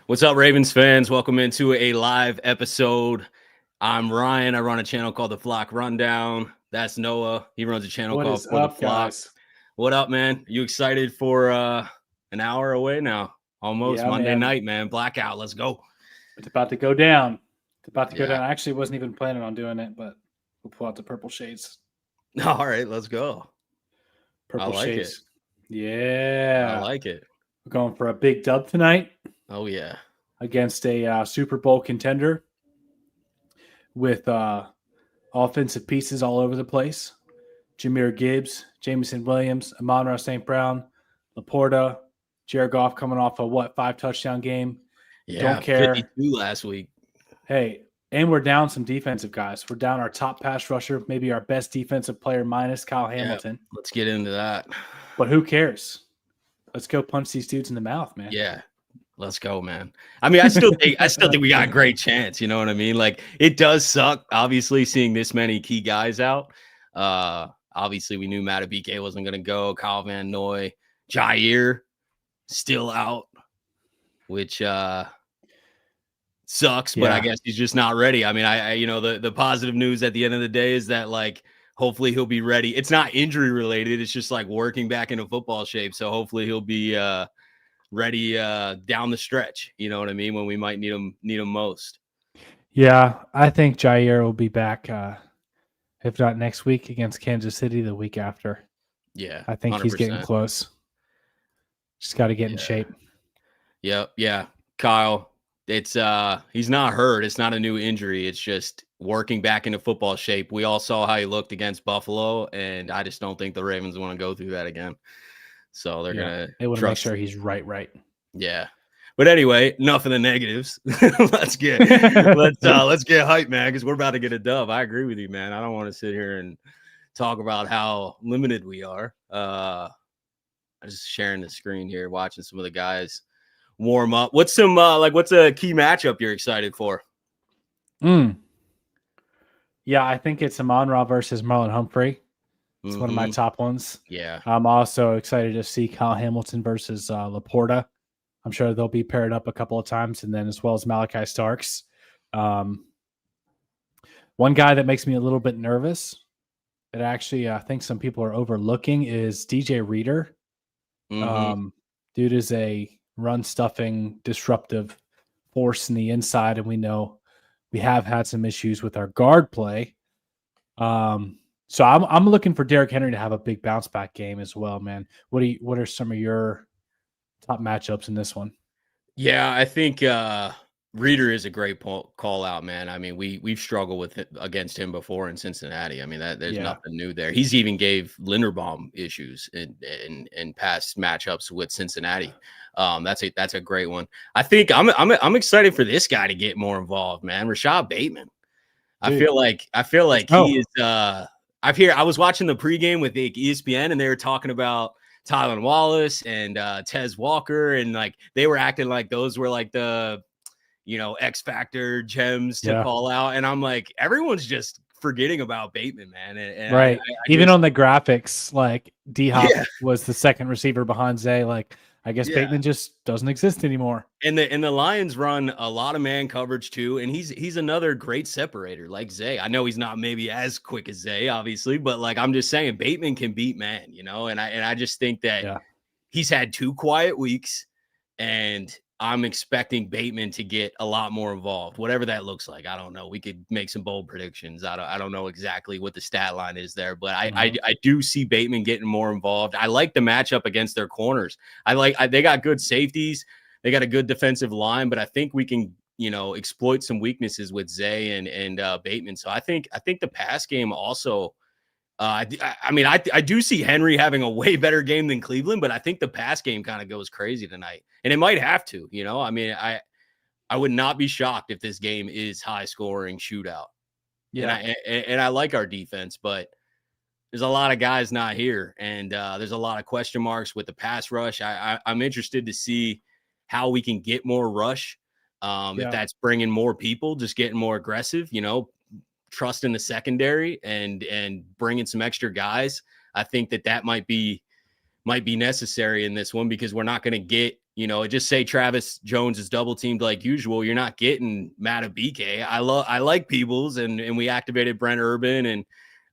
What's up, Ravens fans? Welcome into a live episode. I'm Ryan. I run a channel called The Flock Rundown. That's Noah. He runs a channel called For the Flock. Guys? What up, man? You excited for an hour away now? Almost Monday night, man. Blackout. Let's go. It's about to go down. Go down. I actually wasn't even planning on doing it, but we'll pull out the purple shades. All right, let's go. Purple shades. Yeah. I like it. We're going for a big dub tonight. Oh, yeah. Against a Super Bowl contender with offensive pieces all over the place. Jahmyr Gibbs, Jameson Williams, Amon-Ra St. Brown, Laporta, Jared Goff coming off a 5-touchdown game. Yeah, don't care. 52 last week. Hey, and we're down some defensive guys. We're down our top pass rusher, maybe our best defensive player minus Kyle Hamilton. Let's get into that. But who cares? Let's go punch these dudes in the mouth, man. Yeah. Let's go, man. I mean, I still think we got a great chance. You know what I mean? Like, it does suck, obviously, seeing this many key guys out. Obviously, we knew Matabike wasn't going to go. Kyle Van Noy, Jair still out, which sucks. But I guess he's just not ready. I mean, I the positive news at the end of the day is that, like, hopefully he'll be ready. It's not injury related. It's just like working back into football shape. So hopefully he'll be ready down the stretch, you know what I mean, when we might need him most. Yeah, I think Jair will be back, if not next week against Kansas City, the week after. Yeah, I think 100%. He's getting close. Just got to get in shape. Yeah. Kyle, it's he's not hurt. It's not a new injury. It's just working back into football shape. We all saw how he looked against Buffalo, and I just don't think the Ravens want to go through that again. So they want to make sure he's right. Yeah. But anyway, enough of the negatives. let's get hype, man, because we're about to get a dub. I agree with you, man. I don't want to sit here and talk about how limited we are. I'm just sharing the screen here, watching some of the guys warm up. What's a key matchup you're excited for? Yeah, I think it's Amon-Ra versus Marlon Humphrey. It's one of my top ones. Yeah. I'm also excited to see Kyle Hamilton versus Laporta. I'm sure they'll be paired up a couple of times, and then as well as Malachi Starks. One guy that makes me a little bit nervous, that actually I think some people are overlooking, is DJ Reader. Dude is a run-stuffing, disruptive force in the inside, and we know we have had some issues with our guard play. So I'm looking for Derrick Henry to have a big bounce back game as well, man. What are some of your top matchups in this one? Yeah, I think Reader is a great call out, man. I mean, we've struggled against him before in Cincinnati. I mean, there's nothing new there. He's even gave Linderbaum issues in past matchups with Cincinnati. That's a great one. I think I'm excited for this guy to get more involved, man. Rashad Bateman. Dude. I feel like he is I was watching the pregame with ESPN, and they were talking about Tylan Wallace and Tez Walker, and like they were acting like those were like the X Factor gems to call out, and I'm like, everyone's just forgetting about Bateman, man. And right, even on the graphics, like D-Hop was the second receiver behind Zay. Like, I guess Bateman just doesn't exist anymore. And the Lions run a lot of man coverage too, and he's another great separator like Zay. I know he's not maybe as quick as Zay, obviously, but like I'm just saying, Bateman can beat man, and I just think that he's had 2 quiet weeks, and I'm expecting Bateman to get a lot more involved, whatever that looks like. I don't know. We could make some bold predictions. I don't know exactly what the stat line is there, but I do see Bateman getting more involved. I like the matchup against their corners. They got good safeties. They got a good defensive line, but I think we can, exploit some weaknesses with Zay and Bateman. So I think the pass game also. I do see Henry having a way better game than Cleveland, but I think the pass game kind of goes crazy tonight, and it might have to. I mean, I would not be shocked if this game is high scoring shootout. Yeah, and I like our defense, but there's a lot of guys not here, and there's a lot of question marks with the pass rush. I'm interested to see how we can get more rush. If that's bringing more people, just getting more aggressive, trust in the secondary and bringing some extra guys. I think that might be necessary in this one, because we're not going to get, just say Travis Jones is double teamed like usual. You're not getting Matabike. I like Peebles and we activated Brent Urban. And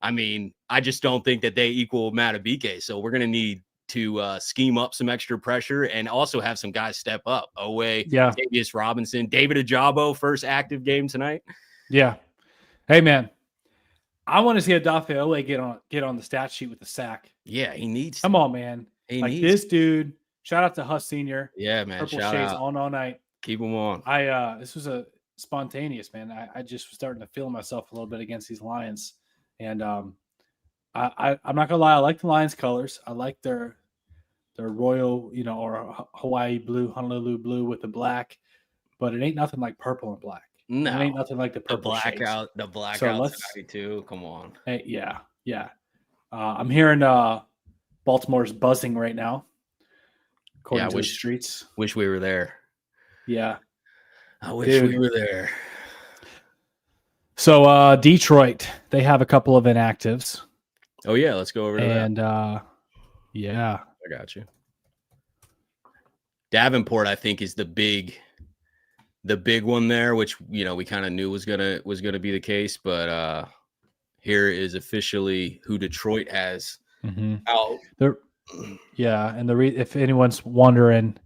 I mean, I just don't think that they equal Matabike. So we're going to need to scheme up some extra pressure and also have some guys step up. Owe, Tavius Robinson, David Ajabo, first active game tonight. Yeah. Hey, man. I want to see Odafe Owe get on the stat sheet with the sack. Yeah, he needs to. Come on, man. This dude. Shout out to Huss Senior. Yeah, man. Purple Shades on all night. Keep him on. This was a spontaneous, man. I just was starting to feel myself a little bit against these Lions. And I'm not gonna lie, I like the Lions colors. I like their royal, or Hawaii blue, Honolulu blue with the black, but it ain't nothing like purple and black. No, it ain't nothing like the purple blackout. The blackout tonight too. Come on. Hey, yeah. I'm hearing Baltimore's buzzing right now. According to the streets. Wish we were there. Yeah, I wish we were there. So Detroit, they have a couple of inactives. Oh yeah, let's go over to that. And yeah, I got you. Davenport, I think, is the big one there, which we kind of knew was gonna be the case, but here is officially who Detroit has out. Yeah, and if anyone's wondering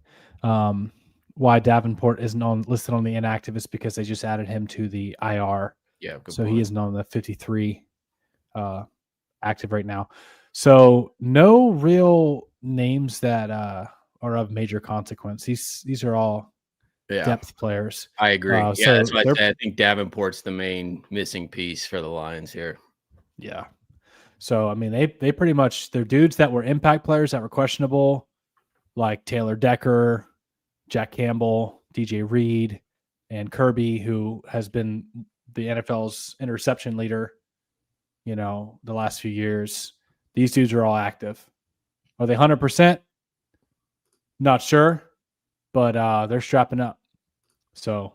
why Davenport isn't listed on the inactive, it's because they just added him to the IR. Yeah, so point. He isn't on the 53 active right now. So no real names that are of major consequence. These are all depth players. I agree. So that's why I think Davenport's the main missing piece for the Lions here. Yeah. So I mean, they pretty much, they're dudes that were impact players that were questionable, like Taylor Decker, Jack Campbell, DJ Reed, and Kirby, who has been the NFL's interception leader, the last few years. These dudes are all active. Are they 100%? Not sure, but they're strapping up. So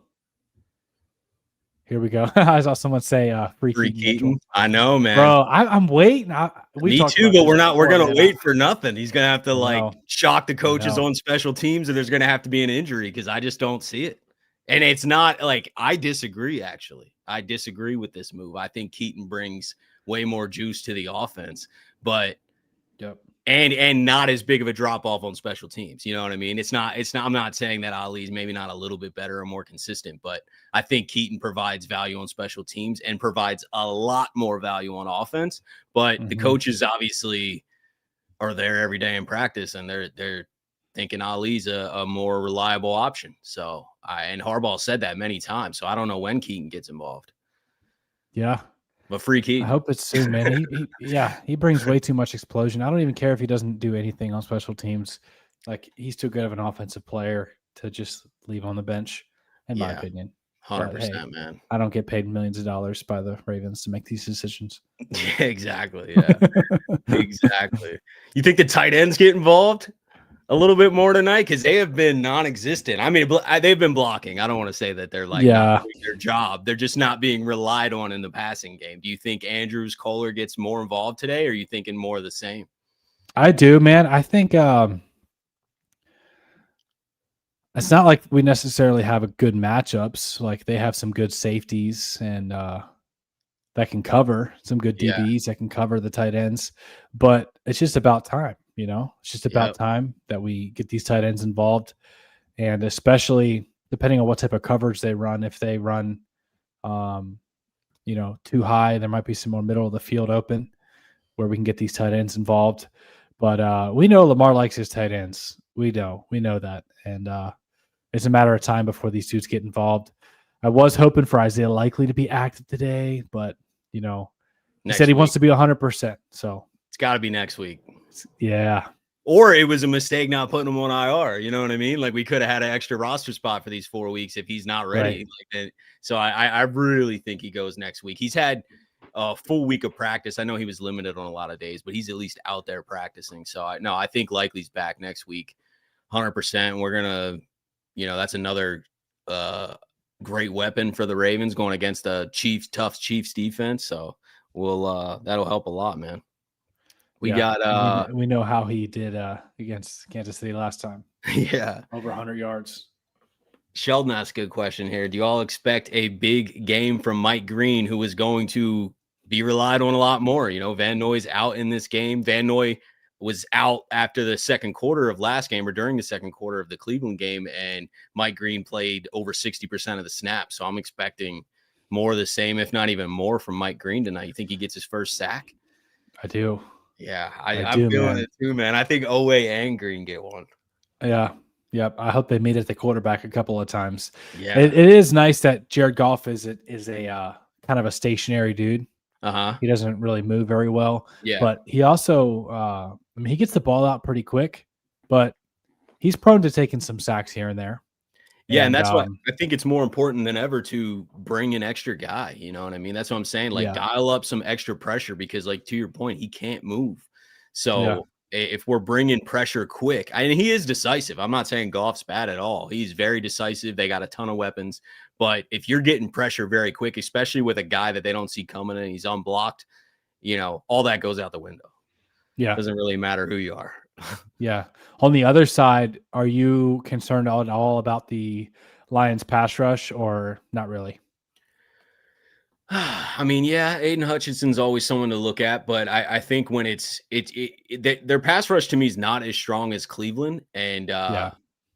here we go. I saw someone say free Keaton. I know, man. Bro, I'm waiting. Me too, but we're going to wait for nothing. He's going to have to shock the coaches on special teams, or there's going to have to be an injury because I just don't see it. And it's not I disagree, actually. I disagree with this move. I think Keaton brings way more juice to the offense, but and not as big of a drop off on special teams. You know what I mean? It's not, I'm not saying that Ali's maybe not a little bit better or more consistent, but I think Keaton provides value on special teams and provides a lot more value on offense. But the coaches obviously are there every day in practice, and they're thinking Ali's a more reliable option. So and Harbaugh said that many times. So I don't know when Keaton gets involved. Yeah. But free Keaton. I hope it's soon, man. He brings way too much explosion. I don't even care if he doesn't do anything on special teams. He's too good of an offensive player to just leave on the bench, in my opinion. 100%, man. I don't get paid millions of dollars by the Ravens to make these decisions. Exactly. Yeah. Exactly. You think the tight ends get involved a little bit more tonight? Because they have been non-existent. I mean, they've been blocking. I don't want to say that they're not doing their job. They're just not being relied on in the passing game. Do you think Andrews Kohler gets more involved today, or are you thinking more of the same? I do, man. I think it's not like we necessarily have a good matchups. They have some good safeties and that can cover, some good DBs that can cover the tight ends, but it's just about time. It's just about time that we get these tight ends involved. And especially depending on what type of coverage they run, if they run, too high, there might be some more middle of the field open where we can get these tight ends involved. But we know Lamar likes his tight ends. We know that. And it's a matter of time before these dudes get involved. I was hoping for Isaiah Likely to be active today, but, he said he wants to be 100%. So it's got to be next week. Yeah. Or it was a mistake not putting him on IR. You know what I mean? We could have had an extra roster spot for these 4 weeks if he's not ready. Right. So I really think he goes next week. He's had a full week of practice. I know he was limited on a lot of days, but he's at least out there practicing. So I think Likely's back next week, 100%. We're going to, that's another great weapon for the Ravens going against a tough Chiefs defense. So that'll help a lot, man. We know how he did against Kansas City last time. Yeah. over 100 yards. Sheldon asked a good question here. Do you all expect a big game from Mike Green, who is going to be relied on a lot more? You know, Van Noy's out in this game. Van Noy was out after the second quarter of last game or during the second quarter of the Cleveland game, and Mike Green played over 60% of the snaps. So I'm expecting more of the same, if not even more, from Mike Green tonight. You think he gets his first sack? I do. Yeah, I I'm do, feeling man. it too, man. I think Owe and Green get one. Yeah. Yep. I hope they meet at the quarterback a couple of times. Yeah. It is nice that Jared Goff is a kind of a stationary dude. Uh-huh. He doesn't really move very well, Yeah. but he also, I mean, he gets the ball out pretty quick, but he's prone to taking some sacks here and there. Yeah, and And that's what I think it's more important than ever to bring an extra guy, you know what I mean? That's what I'm saying, like, yeah, dial up some extra pressure because, like, to your point, he can't move. yeah, So, I if we're bringing pressure quick and he is decisive, I'm not saying Goff's bad at all. He's very decisive, they got a ton of weapons, but if you're getting pressure very quick, especially with a guy that they don't see coming and he's unblocked, you know, all that goes out the window. yeah, Doesn't really matter who you are. yeah. On the other side, are you concerned at all about the Lions pass rush or not really? I mean, yeah, Aiden Hutchinson's always someone to look at, but I think when their pass rush to me is not as strong as Cleveland, and Yeah,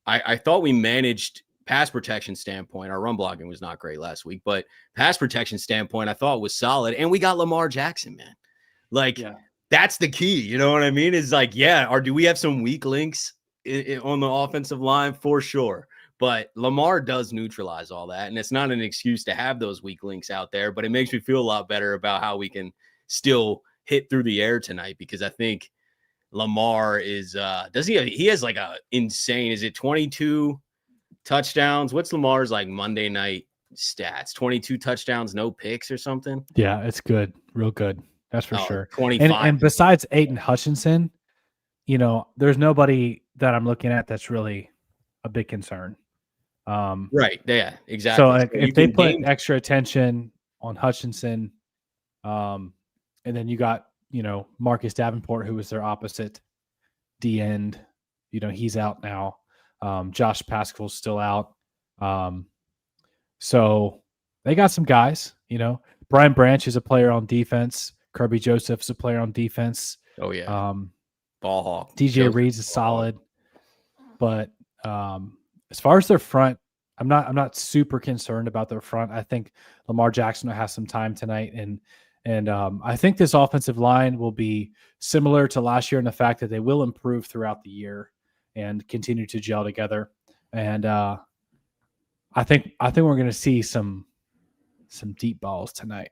I thought we managed pass protection standpoint. Our run blocking was not great last week, but pass protection standpoint, I thought was solid, and we got Lamar Jackson, man. Like yeah, that's the key. You know what I mean? Is like, yeah, or do we have some weak links on the offensive line for sure? But Lamar does neutralize all that. And it's not an excuse to have those weak links out there, but it makes me feel a lot better about how we can still hit through the air tonight because I think Lamar is does he has like a insane, is it 22 touchdowns? What's Lamar's like Monday night stats? 22 touchdowns, no picks or something? yeah. It's good, real good. That's for Oh, sure. 25. And besides Aiden Hutchinson, there's nobody that I'm looking at that's really a big concern. Right. Yeah, So exactly. like So you if they can put game. extra attention on Hutchinson, and then you got Marcus Davenport, who was their opposite D end. He's out now. Josh Pascal's still out. So they got some guys. Brian Branch is a player on defense. Kirby Joseph's a player on defense. Oh yeah. Um, Ball hawk. DJ Joseph Reed's is Ball hawk. solid, but as far as their front, I'm not super concerned about their front. I think Lamar Jackson will have some time tonight, and I think this offensive line will be similar to last year in the fact that they will improve throughout the year and continue to gel together. And I think we're going to see some deep balls tonight.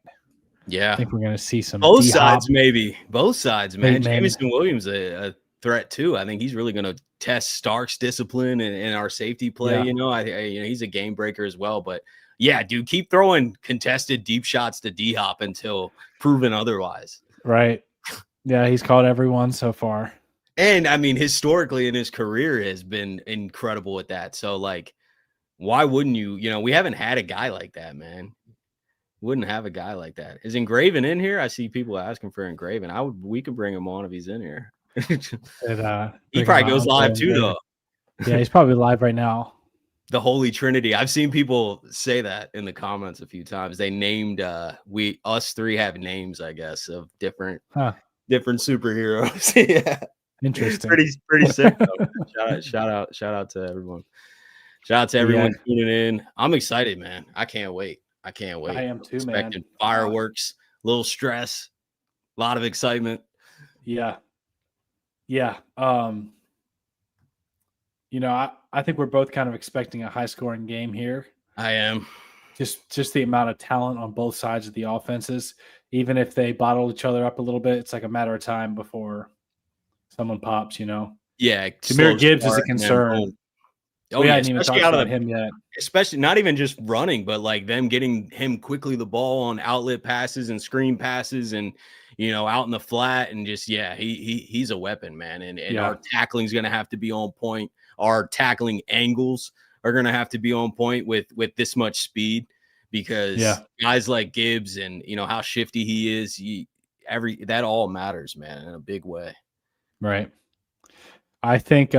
Yeah. I think we're going to see some Both D-hop, sides, maybe. Both sides, man. Bateman. Jameson Williams a threat too. I think he's really going to test Stark's discipline and our safety play. Yeah. He's a game breaker as well. But yeah, dude, keep throwing contested deep shots to D-Hop until proven otherwise. Right. Yeah, he's caught everyone so far. And I mean, historically in his career has been incredible with that. So like, why wouldn't you? We haven't had a guy like that, man. Wouldn't have a guy like that. Is Engraven in here? I see people asking for Engraven. We could bring him on if he's in here. He probably goes live too, though. Yeah, he's probably live right now. The Holy Trinity. I've seen people say that in the comments a few times. They named us three have names, I guess, of different superheroes. Yeah. Interesting. Pretty sick though. Shout out to everyone. Shout out to everyone tuning in. I'm excited, man. I can't wait. I am too, Expecting man. Fireworks, a little stress, a lot of excitement. Yeah. Yeah. I think we're both kind of expecting a high scoring game here. I am. Just the amount of talent on both sides of the offenses. Even if they bottle each other up a little bit, it's like a matter of time before someone pops, Yeah. Jahmyr Gibbs is a concern. Oh, we yeah, hadn't even talked about him yet. Especially not even just running, but like them getting him quickly the ball on outlet passes and screen passes and out in the flat and just he's a weapon, man. And our tackling is gonna have to be on point. Our tackling angles are gonna have to be on point with this much speed because guys like Gibbs and how shifty he is, that all matters, man, in a big way. Right. I think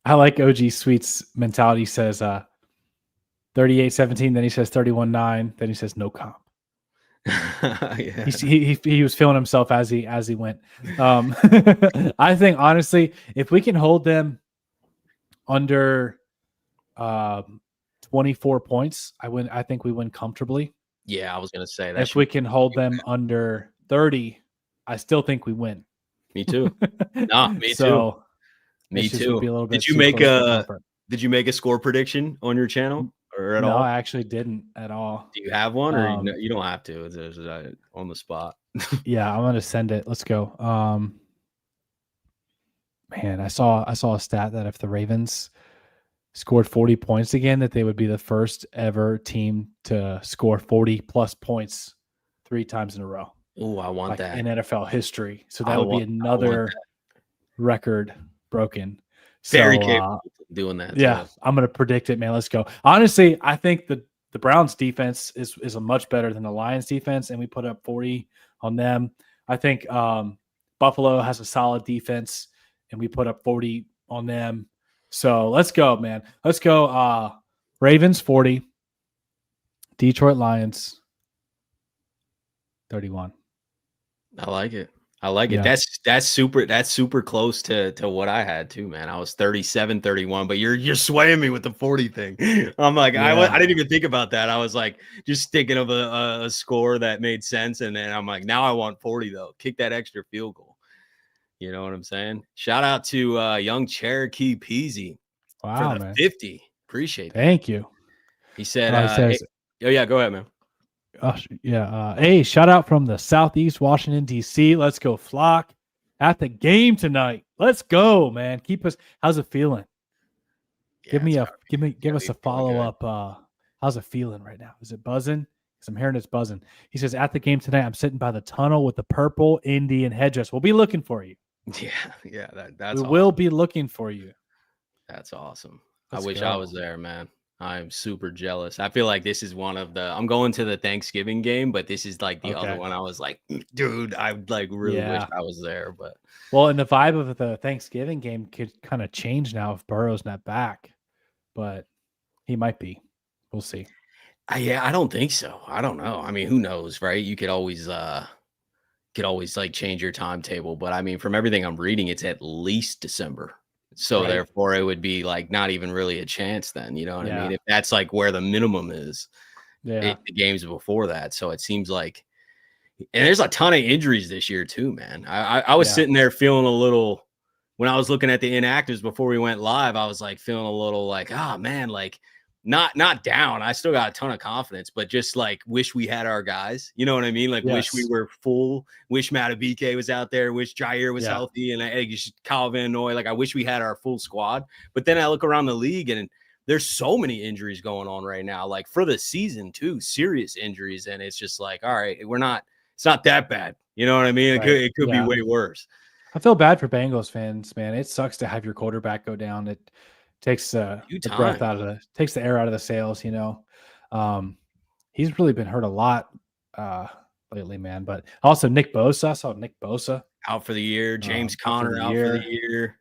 I like OG Sweet's mentality. He says 38-17, then he says 31-9, then he says no comp. Yeah. He was feeling himself as he went. I think honestly, if we can hold them under 24 points, I think we win comfortably. Yeah, I was gonna say that. If we can hold them under 30, I still think we win. Me too. Nah, me too. So Me it's just would too. be a little bit Did you too make close for a comfort. Did you make a score prediction on your channel or at No, all? I actually didn't at all. Do you have one, or Um, you don't have to? It's on the spot. yeah, I'm gonna send it. Let's go. Man, I saw a stat that if the Ravens scored 40 points again, that they would be the first ever team to score 40 plus points 3 times in a row. Oh, I want that in NFL history. So I that would be want another record broken. Very So capable of doing that. yeah, Too. I'm gonna predict it, man. Let's go. Honestly, I think the Browns defense is a much better than the Lions defense, and we put up 40 on them. I think Buffalo has a solid defense, and we put up 40 on them. So let's go, man. Let's go. Ravens 40, Detroit Lions 31. I like it. I like Yeah. it. That's super close to what I had too, man. I was 37-31, but you're swaying me with the 40 thing. I'm like, Yeah. I didn't even think about that. I was like just thinking of a score that made sense, and then I'm like, now I want 40 though. Kick that extra field goal. You know what I'm saying? Shout out to young Cherokee Peasy for Wow, the man. 50. Appreciate that. Thank you. He said, He says, hey, oh yeah, go ahead, man. Hey, shout out from the Southeast Washington, D.C. Let's go, Flock. At the game tonight. Let's go, man. Keep us. How's it feeling? Yeah, Give us a follow-up. How's it feeling right now? Is it buzzing? Because I'm hearing it's buzzing. He says, at the game tonight, I'm sitting by the tunnel with the purple Indian headdress. We'll be looking for you. Yeah, that's we awesome. will be looking for you. That's awesome. Let's I wish go. I was there, man. I'm super jealous. I feel like this is one of the I'm going to the Thanksgiving game, but this is like the other one. I was like, dude, I like really wish I was there. But well, and the vibe of the Thanksgiving game could kind of change now if Burrow's not back, but he might be. We'll see. Yeah, I don't think so. I don't know. I mean, who knows, right? You could always like change your timetable, but I mean, from everything I'm reading, it's at least December. So therefore it would be like not even really a chance then, you know what I mean? If that's like where the minimum is, the games before that. So it seems like, and there's a ton of injuries this year too, man. I was sitting there feeling a little, when I was looking at the inactives before we went live, I was like feeling a little like, oh man, like not down. I still got a ton of confidence, but just like wish we had our guys. You know what I mean? Like wish we were full. Wish Matabike was out there. Wish Jair was healthy, and Kyle Van Noy. Like I wish we had our full squad. But then I look around the league, and there's so many injuries going on right now. Like for the season too, serious injuries, and it's just like, all right, it's not that bad. You know what I mean? It could be way worse. I feel bad for Bengals fans, man. It sucks to have your quarterback go down. It takes the breath out of takes the air out of the sails, you know. He's really been hurt a lot lately, man. But also Nick Bosa. I saw Nick Bosa out for the year. James Conner out for the year.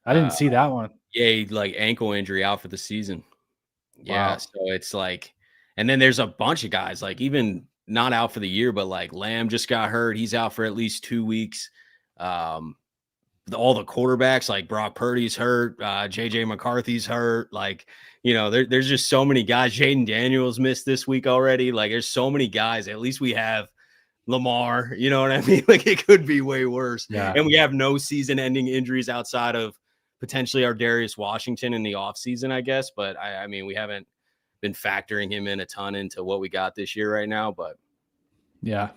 I didn't see that one. Yeah, like ankle injury out for the season. Yeah, so it's like, and then there's a bunch of guys like even not out for the year, but like Lamb just got hurt. He's out for at least 2 weeks. All the quarterbacks like Brock Purdy's hurt, JJ McCarthy's hurt. Like, you know, there's just so many guys. Jaden Daniels missed this week already. Like, there's so many guys. At least we have Lamar. You know what I mean? Like, it could be way worse. Yeah. And we have no season-ending injuries outside of potentially our Darius Washington in the offseason, I guess. But I mean, we haven't been factoring him in a ton into what we got this year right now. But yeah,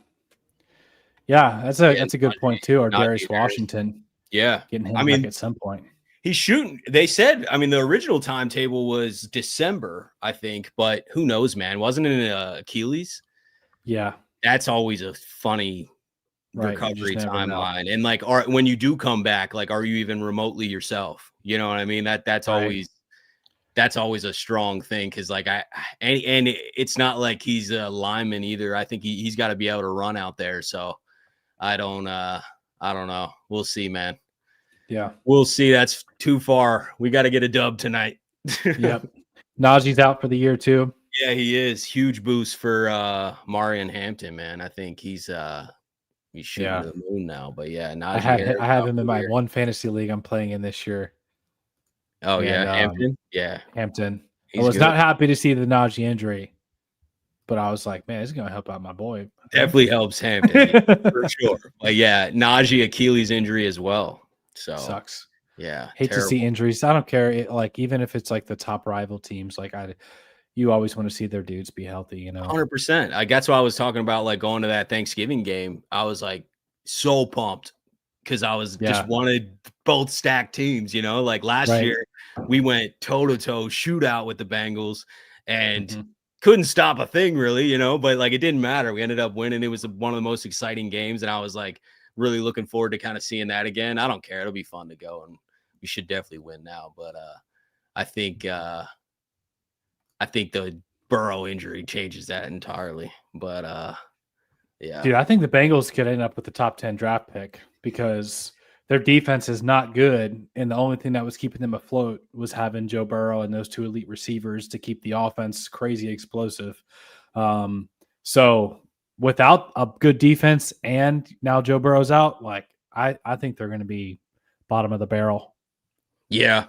that's a good point too. Our Darius Washington. Yeah. Getting him back at some point. He's shooting. They said, I mean, the original timetable was December, I think, but who knows, man? Wasn't it Achilles? Yeah. That's always a funny recovery timeline. And like, when you do come back, like, are you even remotely yourself? You know what I mean? That's always a strong thing. Cause like and it's not like he's a lineman either. I think he's got to be able to run out there. So I don't know. We'll see, man. Yeah. We'll see. That's too far. We got to get a dub tonight. Yep. Najee's out for the year too. Yeah, he is. Huge boost for Marion Hampton, man. I think he's shooting to the moon now. But yeah, I Najee have Harris I have out him for in the my year. one fantasy league I'm playing in this year. Oh And yeah, Hampton. Yeah, Hampton. I he's was good. not happy to see the Najee injury, but I was like, man, it's gonna help out my boy. Definitely Hampton. helps Hampton, yeah, for sure. But yeah, Najee Achilles injury as well. So Sucks. yeah, Hate to see terrible. injuries. I don't care. Like even if it's like the top rival teams, like you always want to see their dudes be healthy. 100%. That's why I was talking about like going to that Thanksgiving game. I was like so pumped because I was just Yeah. wanted both stacked teams. Like last Right. year we went toe to toe shootout with the Bengals and Mm-hmm. couldn't stop a thing really. But like it didn't matter. We ended up winning. It was one of the most exciting games, and I was like really looking forward to kind of seeing that again. I don't care. It'll be fun to go, and we should definitely win now. But I think the Burrow injury changes that entirely. But yeah. Dude, I think the Bengals could end up with the top 10 draft pick because their defense is not good. And the only thing that was keeping them afloat was having Joe Burrow and those two elite receivers to keep the offense crazy explosive. So without a good defense and now Joe Burrow's out, like I think they're going to be bottom of the barrel. Yeah.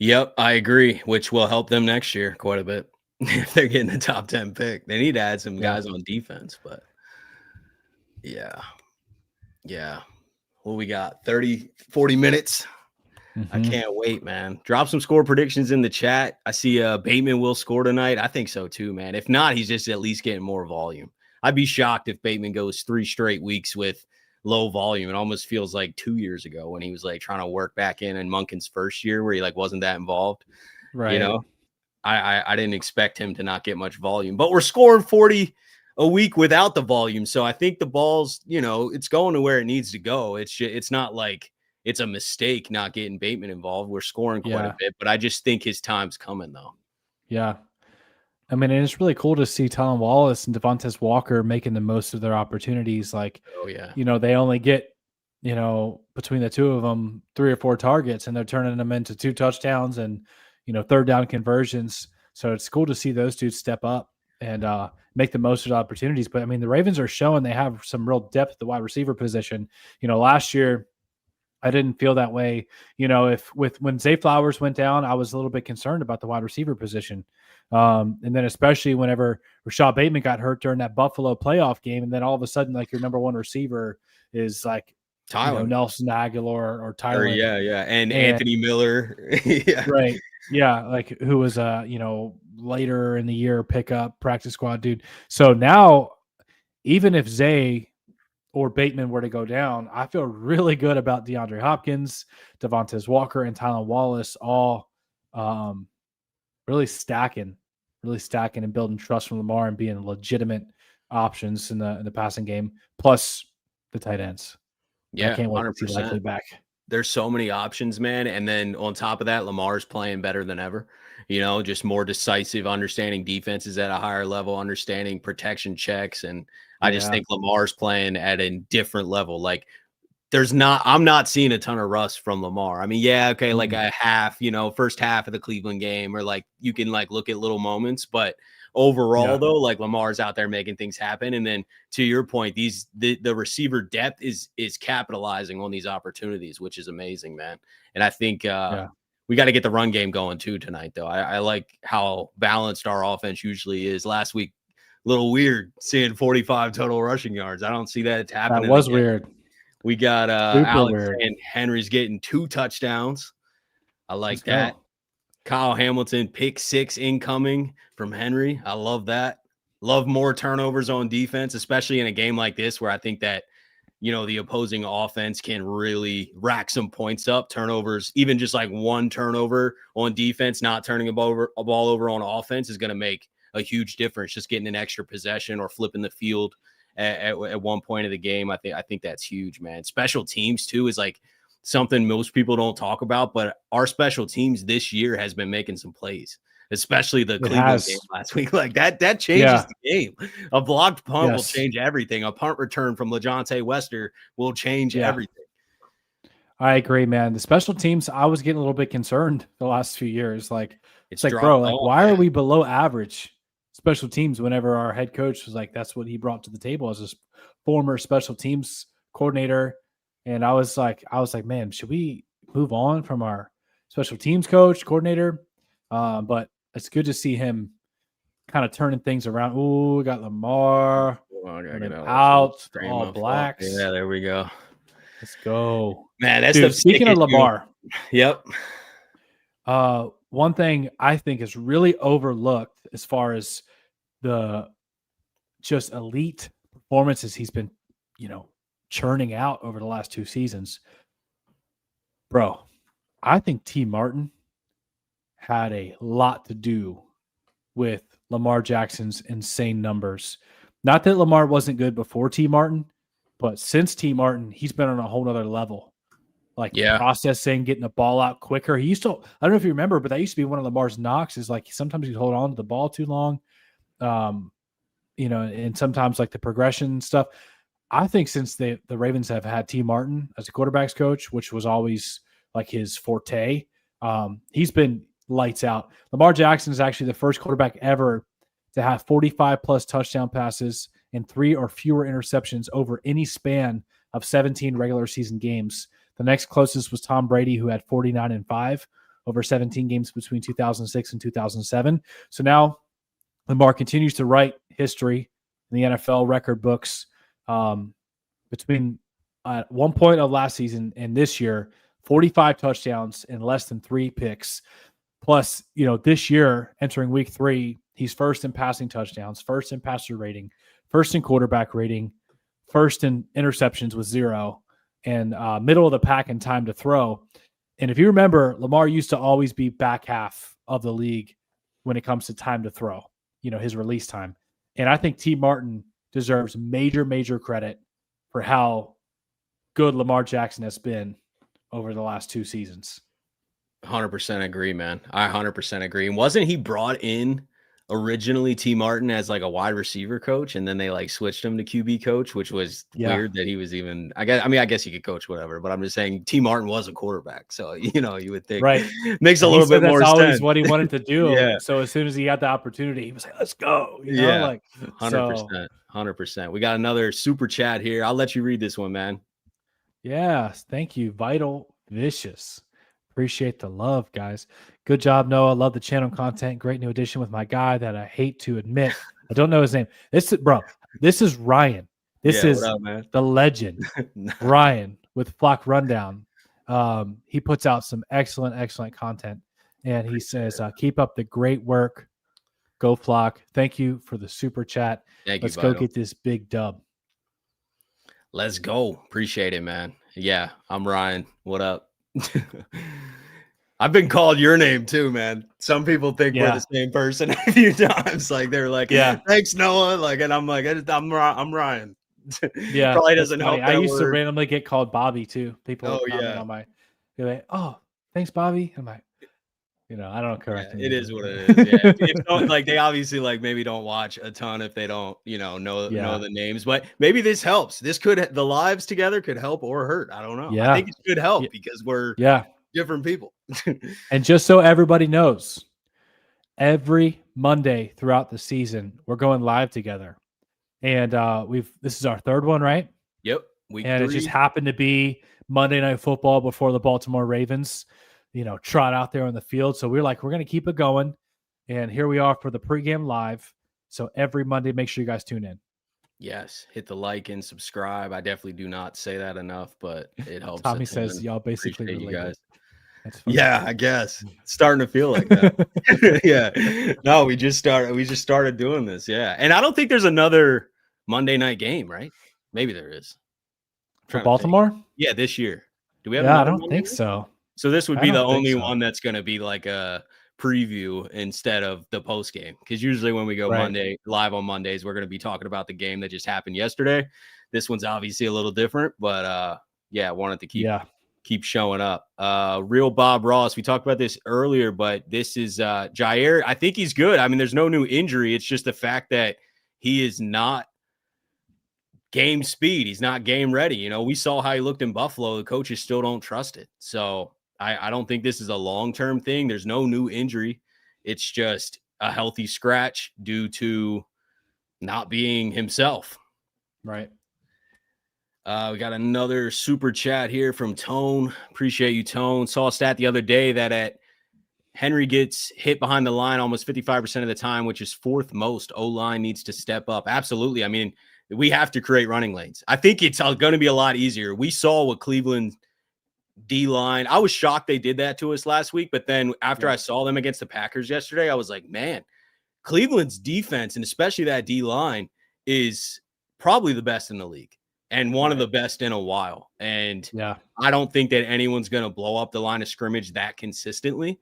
Yep, I agree, which will help them next year quite a bit. If they're getting the top 10 pick. They need to add some guys on defense, but yeah. Yeah. What we got? 30, 40 minutes. Mm-hmm. I can't wait, man. Drop some score predictions in the chat. I see Bateman will score tonight. I think so too, man. If not, he's just at least getting more volume. I'd be shocked if Bateman goes 3 straight weeks with low volume. It almost feels like 2 years ago when he was like trying to work back in Monken's first year where he like wasn't that involved. Right. I didn't expect him to not get much volume, but we're scoring 40 a week without the volume. So I think the ball's, it's going to where it needs to go. It's not like it's a mistake not getting Bateman involved. We're scoring quite a bit, but I just think his time's coming though. Yeah. I mean, and it's really cool to see Tylan Wallace and Devontae Walker making the most of their opportunities. Like, Oh yeah. they only get, between the two of them, 3 or 4 targets, and they're turning them into 2 touchdowns and, third down conversions. So it's cool to see those dudes step up and make the most of the opportunities. But I mean, the Ravens are showing they have some real depth at the wide receiver position. Last year, I didn't feel that way. When Zay Flowers went down, I was a little bit concerned about the wide receiver position. And then especially whenever Rashad Bateman got hurt during that Buffalo playoff game, and then all of a sudden, like your number one receiver is like Tyler. Nelson Aguilar or Tyler. Yeah. And Anthony Miller. Yeah. Right. Yeah. Like who was later in the year pickup practice squad dude. So now, even if Zay or Bateman were to go down, I feel really good about DeAndre Hopkins, Devontae Walker, and Tylan Wallace all really stacking and building trust from Lamar and being legitimate options in the passing game, plus the tight ends. Yeah, I can't wait to 100%. see Likely back. There's so many options, man. And then on top of that, Lamar's playing better than ever. Just more decisive, understanding defenses at a higher level, understanding protection checks. And I just think Lamar's playing at a different level. Like I'm not seeing a ton of rust from Lamar. I mean, okay, like a half, first half of the Cleveland game, or like you can like look at little moments, but overall though, like Lamar's out there making things happen. And then to your point, the receiver depth is capitalizing on these opportunities, which is amazing, man. And I think we got to get the run game going too tonight, though. I like how balanced our offense usually is. Last week, a little weird seeing 45 total rushing yards. I don't see that happening. That was again. weird. We got Alex and Henry's getting 2 touchdowns. I like that. Kyle Hamilton, pick 6 incoming from Henry. I love that. Love more turnovers on defense, especially in a game like this where I think that, the opposing offense can really rack some points up. Turnovers, even just like one turnover on defense, not turning a ball over on offense is going to make a huge difference. Just getting an extra possession or flipping the field at one point of the game. I think that's huge, man. Special teams too is like something most people don't talk about, but our special teams this year has been making some plays, especially the Cleveland game last week. Like that changes the game. A blocked punt will change everything. A punt return from LaJohntay Wester will change everything. I agree, man. The special teams, I was getting a little bit concerned the last few years. Like, it's like, dropped bro, like, off, why are man. we below average special teams whenever our head coach was like, that's what he brought to the table as a former special teams coordinator. And I was like, man, should we move on from our special teams coordinator? But it's good to see him kind of turning things around. Ooh, we got Lamar Well, I gotta get running out of the full out, the screen, All my fault. Blacks. Yeah, there we go. Let's go. Man, that Dude, stuff's sick speaking of as you. Lamar, Yep. one thing I think is really overlooked as far as the just elite performances he's been, churning out over the last 2 seasons. Bro, I think T. Martin had a lot to do with Lamar Jackson's insane numbers. Not that Lamar wasn't good before T. Martin, but since T. Martin, he's been on a whole nother level. Like processing, getting the ball out quicker. He used to, I don't know if you remember, but that used to be one of Lamar's knocks is like sometimes he'd hold on to the ball too long. And sometimes like the progression stuff. I think since the Ravens have had T. Martin as a quarterback's coach, which was always like his forte, he's been lights out. Lamar Jackson is actually the first quarterback ever to have 45 plus touchdown passes and 3 or fewer interceptions over any span of 17 regular season games. The next closest was Tom Brady, who had 49-5 over 17 games between 2006 and 2007. So now Lamar continues to write history in the NFL record books. Between at one point of last season and this year, 45 touchdowns and less than 3 picks. Plus, this year, entering week 3, he's first in passing touchdowns, first in passer rating, first in quarterback rating, first in interceptions with 0, and middle of the pack in time to throw. And if you remember, Lamar used to always be back half of the league when it comes to time to throw, his release time. And I think T. Martin deserves major, major credit for how good Lamar Jackson has been over the last 2 seasons. 100% agree, man. I 100% agree. And wasn't he brought in originally T. Martin as like a wide receiver coach, and then they like switched him to QB coach, which was weird that he was even, I guess he could coach whatever, but I'm just saying T. Martin was a quarterback. So, you would think makes a little bit more sense. That's always what he wanted to do. Yeah. So as soon as he got the opportunity, he was like, let's go. 100%. 100%. We got another super chat here. I'll let you read this one, man. Yeah. Thank you. Vital Vicious. Appreciate the love, guys. Good job, Noah. Love the channel content. Great new addition with my guy that I hate to admit. I don't know his name. This is Ryan. This is up, the legend, Ryan with Flock Rundown. He puts out some excellent content. And he says, keep up the great work. Go Flock. Thank you for the super chat. Let's go get this big dub. Let's go. Appreciate it, man. Yeah, I'm Ryan. What up? I've been called your name too, man. Some people think we're the same person a few times. Like they're like, thanks, Noah. Like, and I'm like, I'm Ryan. Yeah, probably doesn't help. I used to randomly get called Bobby too. People comment on they're like, oh, thanks, Bobby. I'm like, I don't correct them. It is what it is. Yeah, if like they obviously like maybe don't watch a ton if they don't, know the names. But maybe this helps. The lives together could help or hurt. I don't know. Yeah. I think it should help because we're different people. And just so everybody knows, every Monday throughout the season, we're going live together. And this is our 3rd one, right? Yep. Week 3. It just happened to be Monday Night Football before the Baltimore Ravens, trot out there on the field. So we're like, we're going to keep it going. And here we are for the pregame live. So every Monday, make sure you guys tune in. Yes. Hit the like and subscribe. I definitely do not say that enough, but it helps. Tommy says y'all basically related. You guys. Yeah, I guess it's starting to feel like that. Yeah. No, we just started doing this. Yeah. And I don't think there's another Monday night game, right? Maybe there is. For Baltimore? Yeah, this year. Do we have I don't think so. So this would be the only one that's going to be like a preview instead of the post game. Because usually when we go live on Mondays, we're going to be talking about the game that just happened yesterday. This one's obviously a little different, but I wanted to keep showing up. Real Bob Ross, we talked about this earlier, but this is Jair. I think he's good. I mean, there's no new injury. It's just the fact that he is not game speed. He's not game ready. You know, we saw how he looked in Buffalo. The coaches still don't trust it. So I don't think this is a long-term thing. There's no new injury. It's just a healthy scratch due to not being himself. Right. We got another super chat here from Tone. Appreciate you, Tone. Saw a stat the other day that Henry gets hit behind the line almost 55% of the time, which is fourth most. O-line needs to step up. Absolutely. I mean, we have to create running lanes. I think it's going to be a lot easier. We saw what Cleveland D-line. I was shocked they did that to us last week, but then after I saw them against the Packers yesterday, I was like, man, Cleveland's defense, and especially that D-line, is probably the best in the league and one of the best in a while. And I don't think that anyone's going to blow up the line of scrimmage that consistently.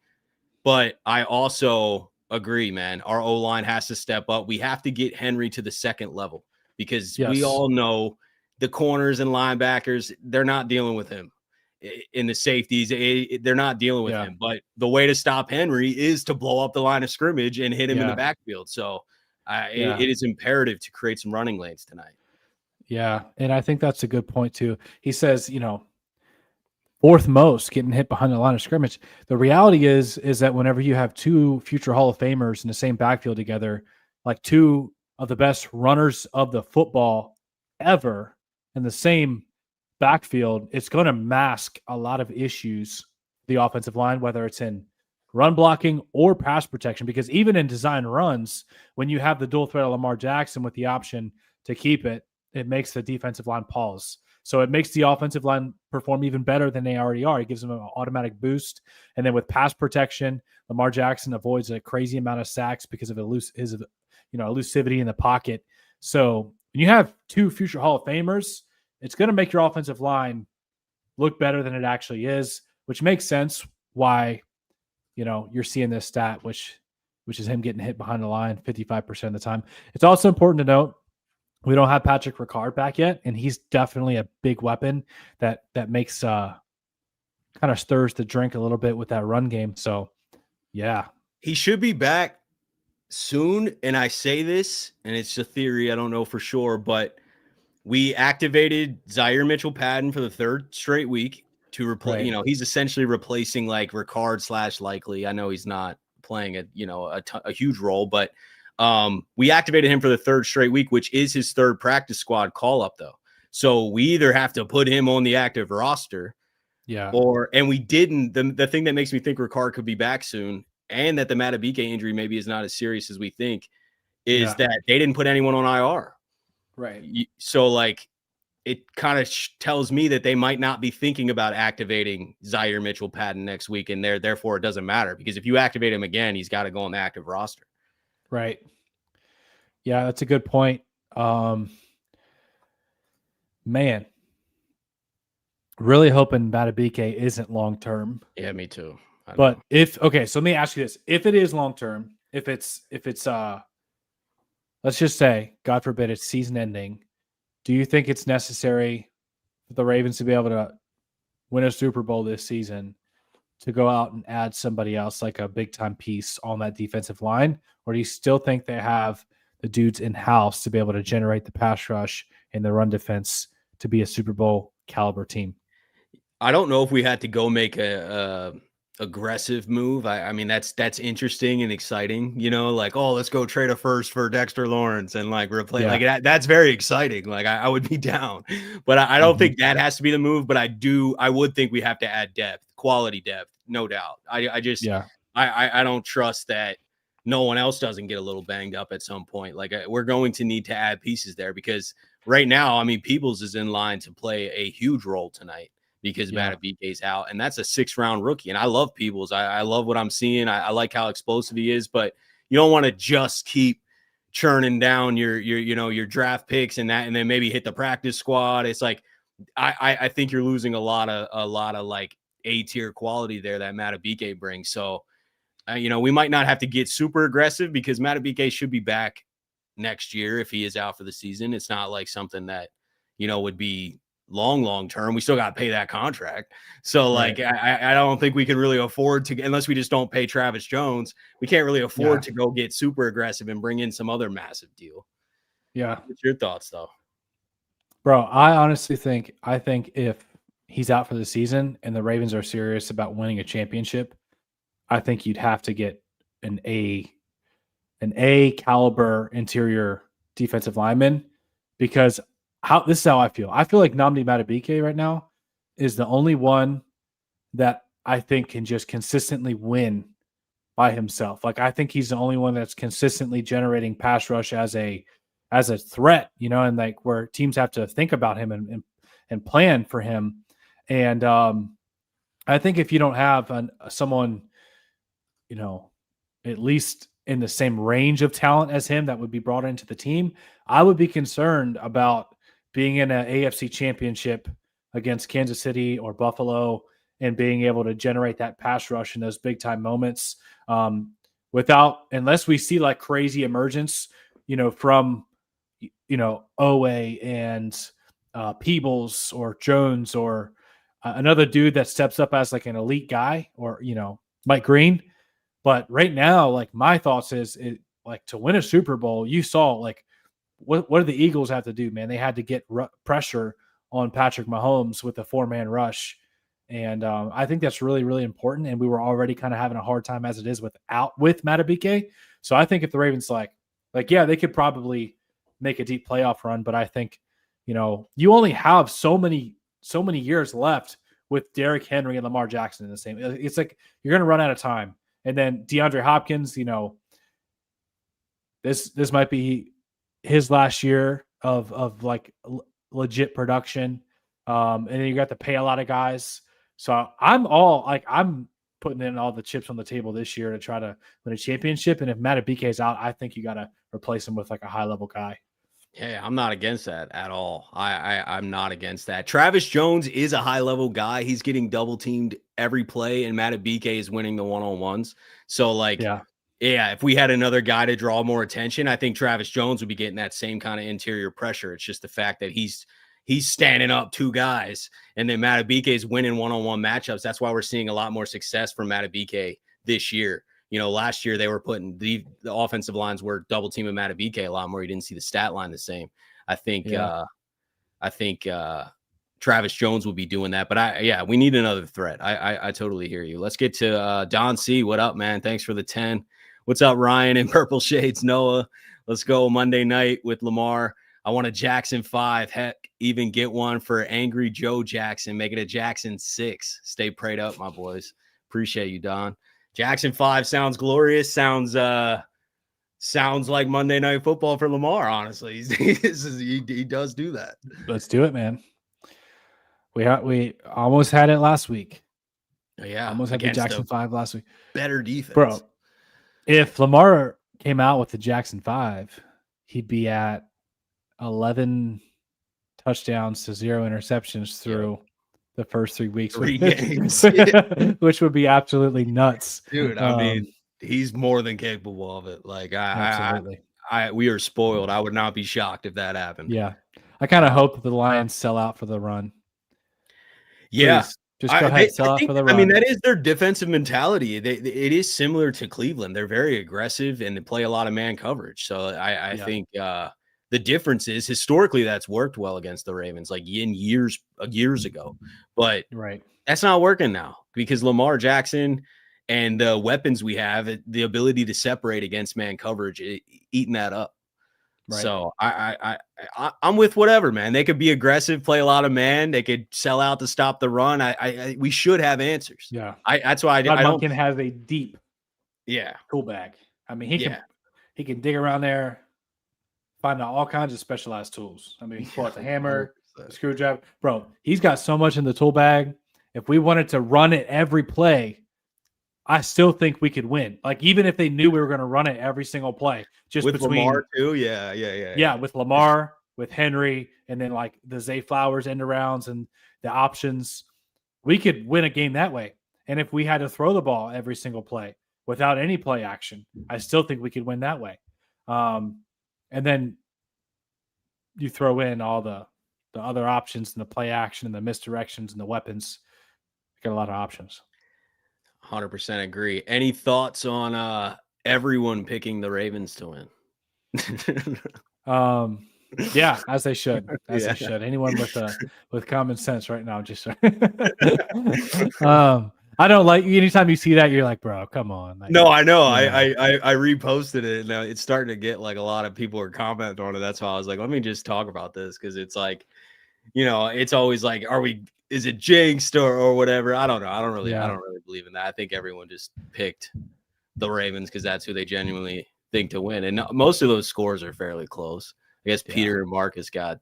But I also agree, man. Our O-line has to step up. We have to get Henry to the second level because we all know the corners and linebackers, they're not dealing with him. In the safeties, they're not dealing with him. But the way to stop Henry is to blow up the line of scrimmage and hit him in the backfield. So it is imperative to create some running lanes tonight. Yeah, and I think that's a good point too. He says, fourth most getting hit behind the line of scrimmage. The reality is that whenever you have two future Hall of Famers in the same backfield together, like two of the best runners of the football ever in the same backfield, it's going to mask a lot of issues the offensive line, whether it's in run blocking or pass protection, because even in design runs, when you have the dual threat of Lamar Jackson with the option to keep it, it makes the defensive line pause. So it makes the offensive line perform even better than they already are. It gives them an automatic boost. And then with pass protection, Lamar Jackson avoids a crazy amount of sacks because of his elusivity in the pocket. So when you have two future Hall of Famers, it's going to make your offensive line look better than it actually is, which makes sense why, you're seeing this stat, which is him getting hit behind the line 55% of the time. It's also important to note we don't have Patrick Ricard back yet, and he's definitely a big weapon that makes kind of stirs the drink a little bit with that run game. So, yeah. He should be back soon, and I say this, and it's a theory, I don't know for sure, but we activated Zaire Mitchell-Patton for the third straight week to replace, he's essentially replacing like Ricard / Likely. I know he's not playing a huge role, but we activated him for the third straight week, which is his third practice squad call up though. So we either have to put him on the active roster and we didn't. The thing that makes me think Ricard could be back soon and that the Matabike injury maybe is not as serious as we think is that they didn't put anyone on IR. Right. So like it kind of tells me that they might not be thinking about activating Zaire Mitchell-Patton next week. And therefore it doesn't matter because if you activate him again, he's got to go on the active roster. Right. Yeah, that's a good point. Man, really hoping Matabike isn't long-term. Yeah, me too. But so let me ask you this. If it is long-term, if it's let's just say, God forbid, it's season ending, do you think it's necessary for the Ravens to be able to win a Super Bowl this season to go out and add somebody else like a big-time piece on that defensive line? Or do you still think they have the dudes in-house to be able to generate the pass rush and the run defense to be a Super Bowl caliber team? I don't know if we had to go make a aggressive move. I mean, that's interesting and exciting, like, oh, let's go trade a first for Dexter Lawrence and like replace like that. That's very exciting. Like I would be down, but I don't think that has to be the move. But I would think we have to add depth, quality depth, no doubt. I don't trust that no one else doesn't get a little banged up at some point. Like we're going to need to add pieces there because right now, I mean, Peoples is in line to play a huge role tonight because Matabike's out, and that's a 6th-round rookie. And I love Peoples. I love what I'm seeing. I like how explosive he is, but you don't want to just keep churning down your draft picks and then maybe hit the practice squad. It's like I think you're losing a lot of like A-tier quality there that Matabike brings. So we might not have to get super aggressive because Matabike should be back next year if he is out for the season. It's not like something that would be long term. We still got to pay that contract. So like I don't think we can really afford to, unless we just don't pay Travis Jones, we can't really afford to go get super aggressive and bring in some other massive deal. Yeah. What's your thoughts though? Bro, I honestly think if he's out for the season and the Ravens are serious about winning a championship, I think you'd have to get an A caliber interior defensive lineman, because this is how I feel. I feel like Nnamdi Madubuike right now is the only one that I think can just consistently win by himself. Like, I think he's the only one that's consistently generating pass rush as a threat, and like where teams have to think about him and plan for him. And I think if you don't have someone, at least in the same range of talent as him that would be brought into the team, I would be concerned about being in an AFC championship against Kansas City or Buffalo and being able to generate that pass rush in those big time moments. Unless we see like crazy emergence, from, Owe and Peebles or Jones or another dude that steps up as like an elite guy, or, Mike Green. But right now, like, my thoughts is like, to win a Super Bowl, you saw like what do the Eagles have to do, man? They had to get pressure on Patrick Mahomes with a 4-man rush. And I think that's really, really important. And we were already kind of having a hard time as it is with Madubuike. So I think if the Ravens yeah, they could probably make a deep playoff run. But I think, you only have so many years left with Derrick Henry and Lamar Jackson in the same. It's like you're going to run out of time. And then DeAndre Hopkins, this might be his last year of like legit production. And then you got to pay a lot of guys. So I'm putting in all the chips on the table this year to try to win a championship. And if Madubuike is out, I think you got to replace him with like a high level guy. Yeah, I'm not against that at all. I'm not against that. Travis Jones is a high level guy. He's getting double teamed every play, and Madubuike is winning the 1-on-1s. So yeah, if we had another guy to draw more attention, I think Travis Jones would be getting that same kind of interior pressure. It's just the fact that he's standing up two guys, and then Madubuike is winning 1-on-1 matchups. That's why we're seeing a lot more success from Madubuike this year. Last year they were putting the offensive lines were double teaming Madubuike a lot more. You didn't see the stat line the same. I think Travis Jones will be doing that, but we need another threat. I totally hear you. Let's get to Don C. What up, man? Thanks for the 10. What's up, Ryan in purple shades? Noah, let's go Monday night with Lamar. I want a Jackson 5. Heck, even get one for Angry Joe Jackson. Make it a Jackson 6. Stay prayed up, my boys. Appreciate you, Don. Jackson 5 sounds glorious. Sounds like Monday Night Football for Lamar, honestly. He does do that. Let's do it, man. We almost had it last week. Yeah. Almost had the Jackson 5 last week. Better defense. Bro, if Lamar came out with the Jackson 5, he'd be at 11 touchdowns to 0 interceptions through the first 3 weeks. 3 games. Which would be absolutely nuts. Dude, I mean, he's more than capable of it. Like, absolutely. We are spoiled. I would not be shocked if that happened. Yeah. I kind of hope that the Lions sell out for the run. Yeah. Please, just go ahead, sell out for the run. I mean, that is their defensive mentality. It is similar to Cleveland. They're very aggressive and they play a lot of man coverage. So I think the difference is historically that's worked well against the Ravens, like in years ago. But that's not working now because Lamar Jackson and the weapons we have, the ability to separate against man coverage, eating that up. Right. So I'm with whatever, man. They could be aggressive, play a lot of man. They could sell out to stop the run. We should have answers. Yeah. That's why I don't. Can have a deep tool bag. I mean, he can dig around there, find out all kinds of specialized tools. I mean, he pull out the hammer, the screwdriver. Bro, he's got so much in the tool bag. If we wanted to run it every play, I still think we could win. Like, even if they knew we were going to run it every single play, just with between Lamar too. Yeah. With Lamar, with Henry, and then like the Zay Flowers end arounds and the options, we could win a game that way. And if we had to throw the ball every single play without any play action, I still think we could win that way. And then you throw in all the other options and the play action and the misdirections and the weapons. You got a lot of options. 100% agree. Any thoughts on everyone picking the Ravens to win? Yeah, as they should. As Yeah. they should. Anyone with common sense right now, just I don't like anytime you see that, you're like, bro, come on. Like, No, I know. yeah. I reposted it, and it's starting to get like a lot of people are commenting on it. That's why I was like, let me just talk about this because it's like, it's always like, is it jinxed or whatever? I don't know. I don't really believe in that. I think everyone just picked the Ravens because that's who they genuinely think to win, and most of those scores are fairly close. I guess Peter and Marcus got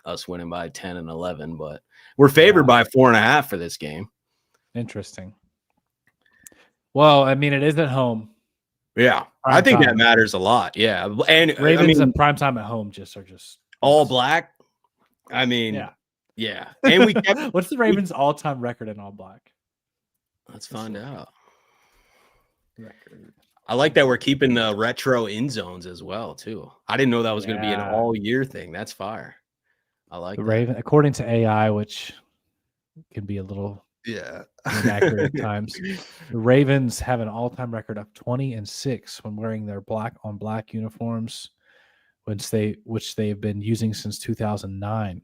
us winning by 10 and 11, but we're favored by 4.5 for this game. Interesting. Well, I mean, it is at home. Yeah, I think that matters a lot. Yeah, and Ravens at prime time at home are just all black. I mean, yeah. And we kept. What's the Ravens' all-time record in all black? Let's find out. Record. I like that we're keeping the retro end zones as well too. I didn't know that was going to be an all-year thing. That's fire. I like the that. Raven, according to AI, which can be a little inaccurate at times. The Ravens have an all-time record of 20-6 when wearing their black on black uniforms, which they've been using since 2009.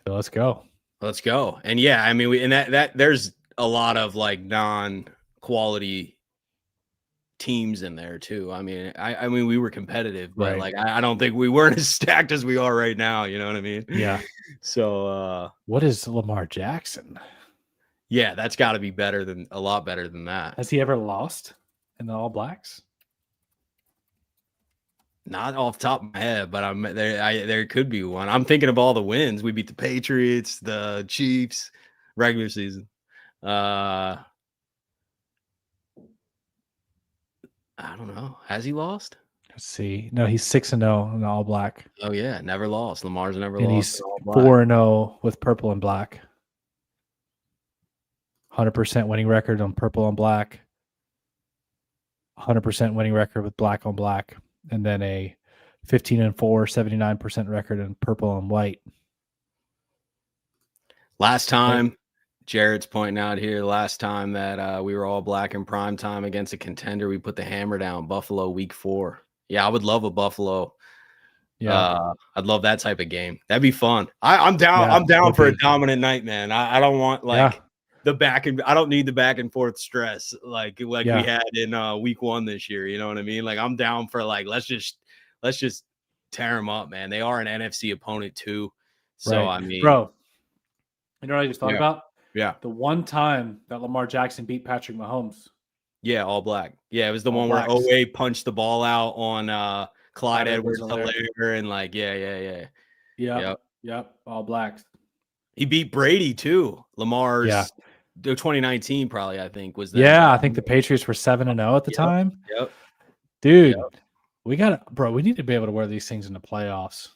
So let's go. Let's go. And yeah, I mean, that there's a lot of like non-quality teams in there too. I mean, we were competitive, but like I don't think we weren't as stacked as we are right now. You know what I mean? Yeah. So what is Lamar Jackson? Yeah, that's got to be a lot better than that. Has he ever lost in the All Blacks? Not off the top of my head, but there could be one. I'm thinking of all the wins. We beat the Patriots, the Chiefs, regular season. I don't know. Has he lost? Let's see. No, he's 6-0 in the All Black. Oh yeah, never lost. Lamar's never and lost. He's 4-0 with purple and black. 100% winning record on purple and black. 100% winning record with black on black, and then a 15-4, 79% record in purple and white. Last time, Jared's pointing out here, last time that we were all black in prime time against a contender, we put the hammer down. Buffalo week 4. Yeah, I would love a Buffalo. Yeah, I'd love that type of game. That'd be fun. I'm down. Yeah, I'm down for a dominant night, man. I don't want the back and I don't need the back and forth stress like we had in week 1 this year. You know what I mean? Like I'm down for let's just tear them up, man. They are an NFC opponent too. So I mean, bro, you know what I just thought about? Yeah. The one time that Lamar Jackson beat Patrick Mahomes. Yeah, all black. Yeah, it was the one where Owe punched the ball out on Clyde Edwards-Helaire and Yep, all blacks. He beat Brady too. Lamar's 2019 probably, I think, was I think the Patriots were 7-0 at the time. Yep. Dude, we need to be able to wear these things in the playoffs.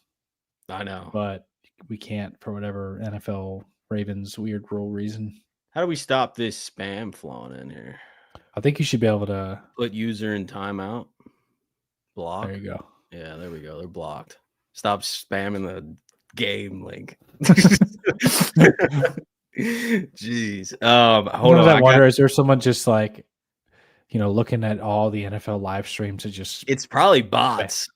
I know. But we can't for whatever NFL Ravens weird rule reason. How do we stop this spam flowing in here? I think you should be able to put user in timeout. Block. There you go. Yeah, there we go. They're blocked. Stop spamming the game link. Jeez. Hold on. I wonder, is there someone just looking at all the NFL live streams? It's probably bots.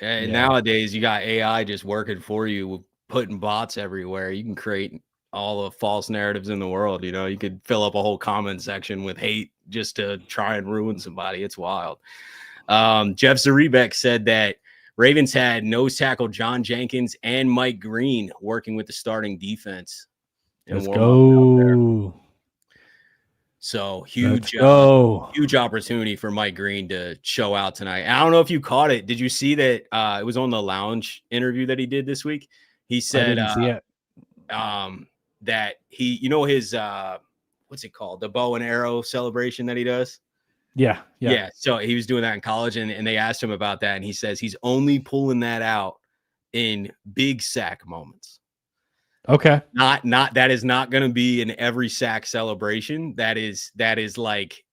And nowadays you got AI just working for you, putting bots everywhere. You can create all the false narratives in the world. You could fill up a whole comment section with hate just to try and ruin somebody. It's wild. Jeff Zarebek said that Ravens had nose tackle John Jenkins and Mike Green working with the starting defense. Let's go. So huge opportunity for Mike Green to show out tonight. I don't know if you caught it. Did you see that? It was on the Lounge interview that he did this week. He said that he, his what's it called? The bow and arrow celebration that he does. Yeah. So he was doing that in college, and they asked him about that, and he says he's only pulling that out in big sack moments. Okay. Not that is not going to be in every sack celebration. That is like,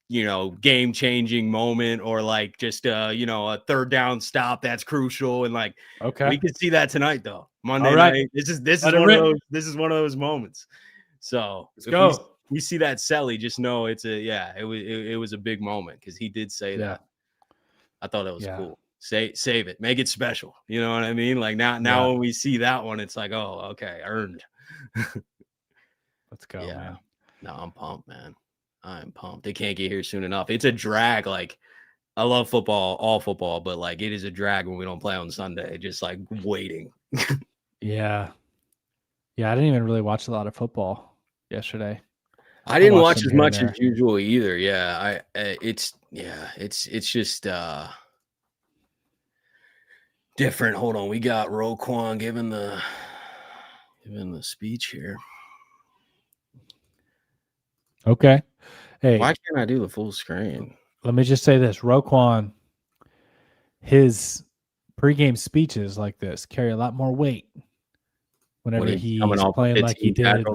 game changing moment, or like just a third down stop that's crucial, and we could see that tonight though. Monday night. This is one of those moments. So let's go. We see that Selly, just know it was a big moment because he did say that. I thought it was cool. Save it. Make it special. You know what I mean? Like now when we see that one, it's like, oh, okay, earned. Let's go, man. No, I'm pumped, man. I'm pumped. They can't get here soon enough. It's a drag. Like, I love football, all football, but like it is a drag when we don't play on Sunday. Just like waiting. Yeah. I didn't even really watch a lot of football yesterday. I didn't watch as much as usual either. Yeah, it's just different. Hold on, we got Roquan giving the speech here. Okay. Hey, why can't I do the full screen? Let me just say this: Roquan, his pregame speeches like this carry a lot more weight whenever he's playing like he did.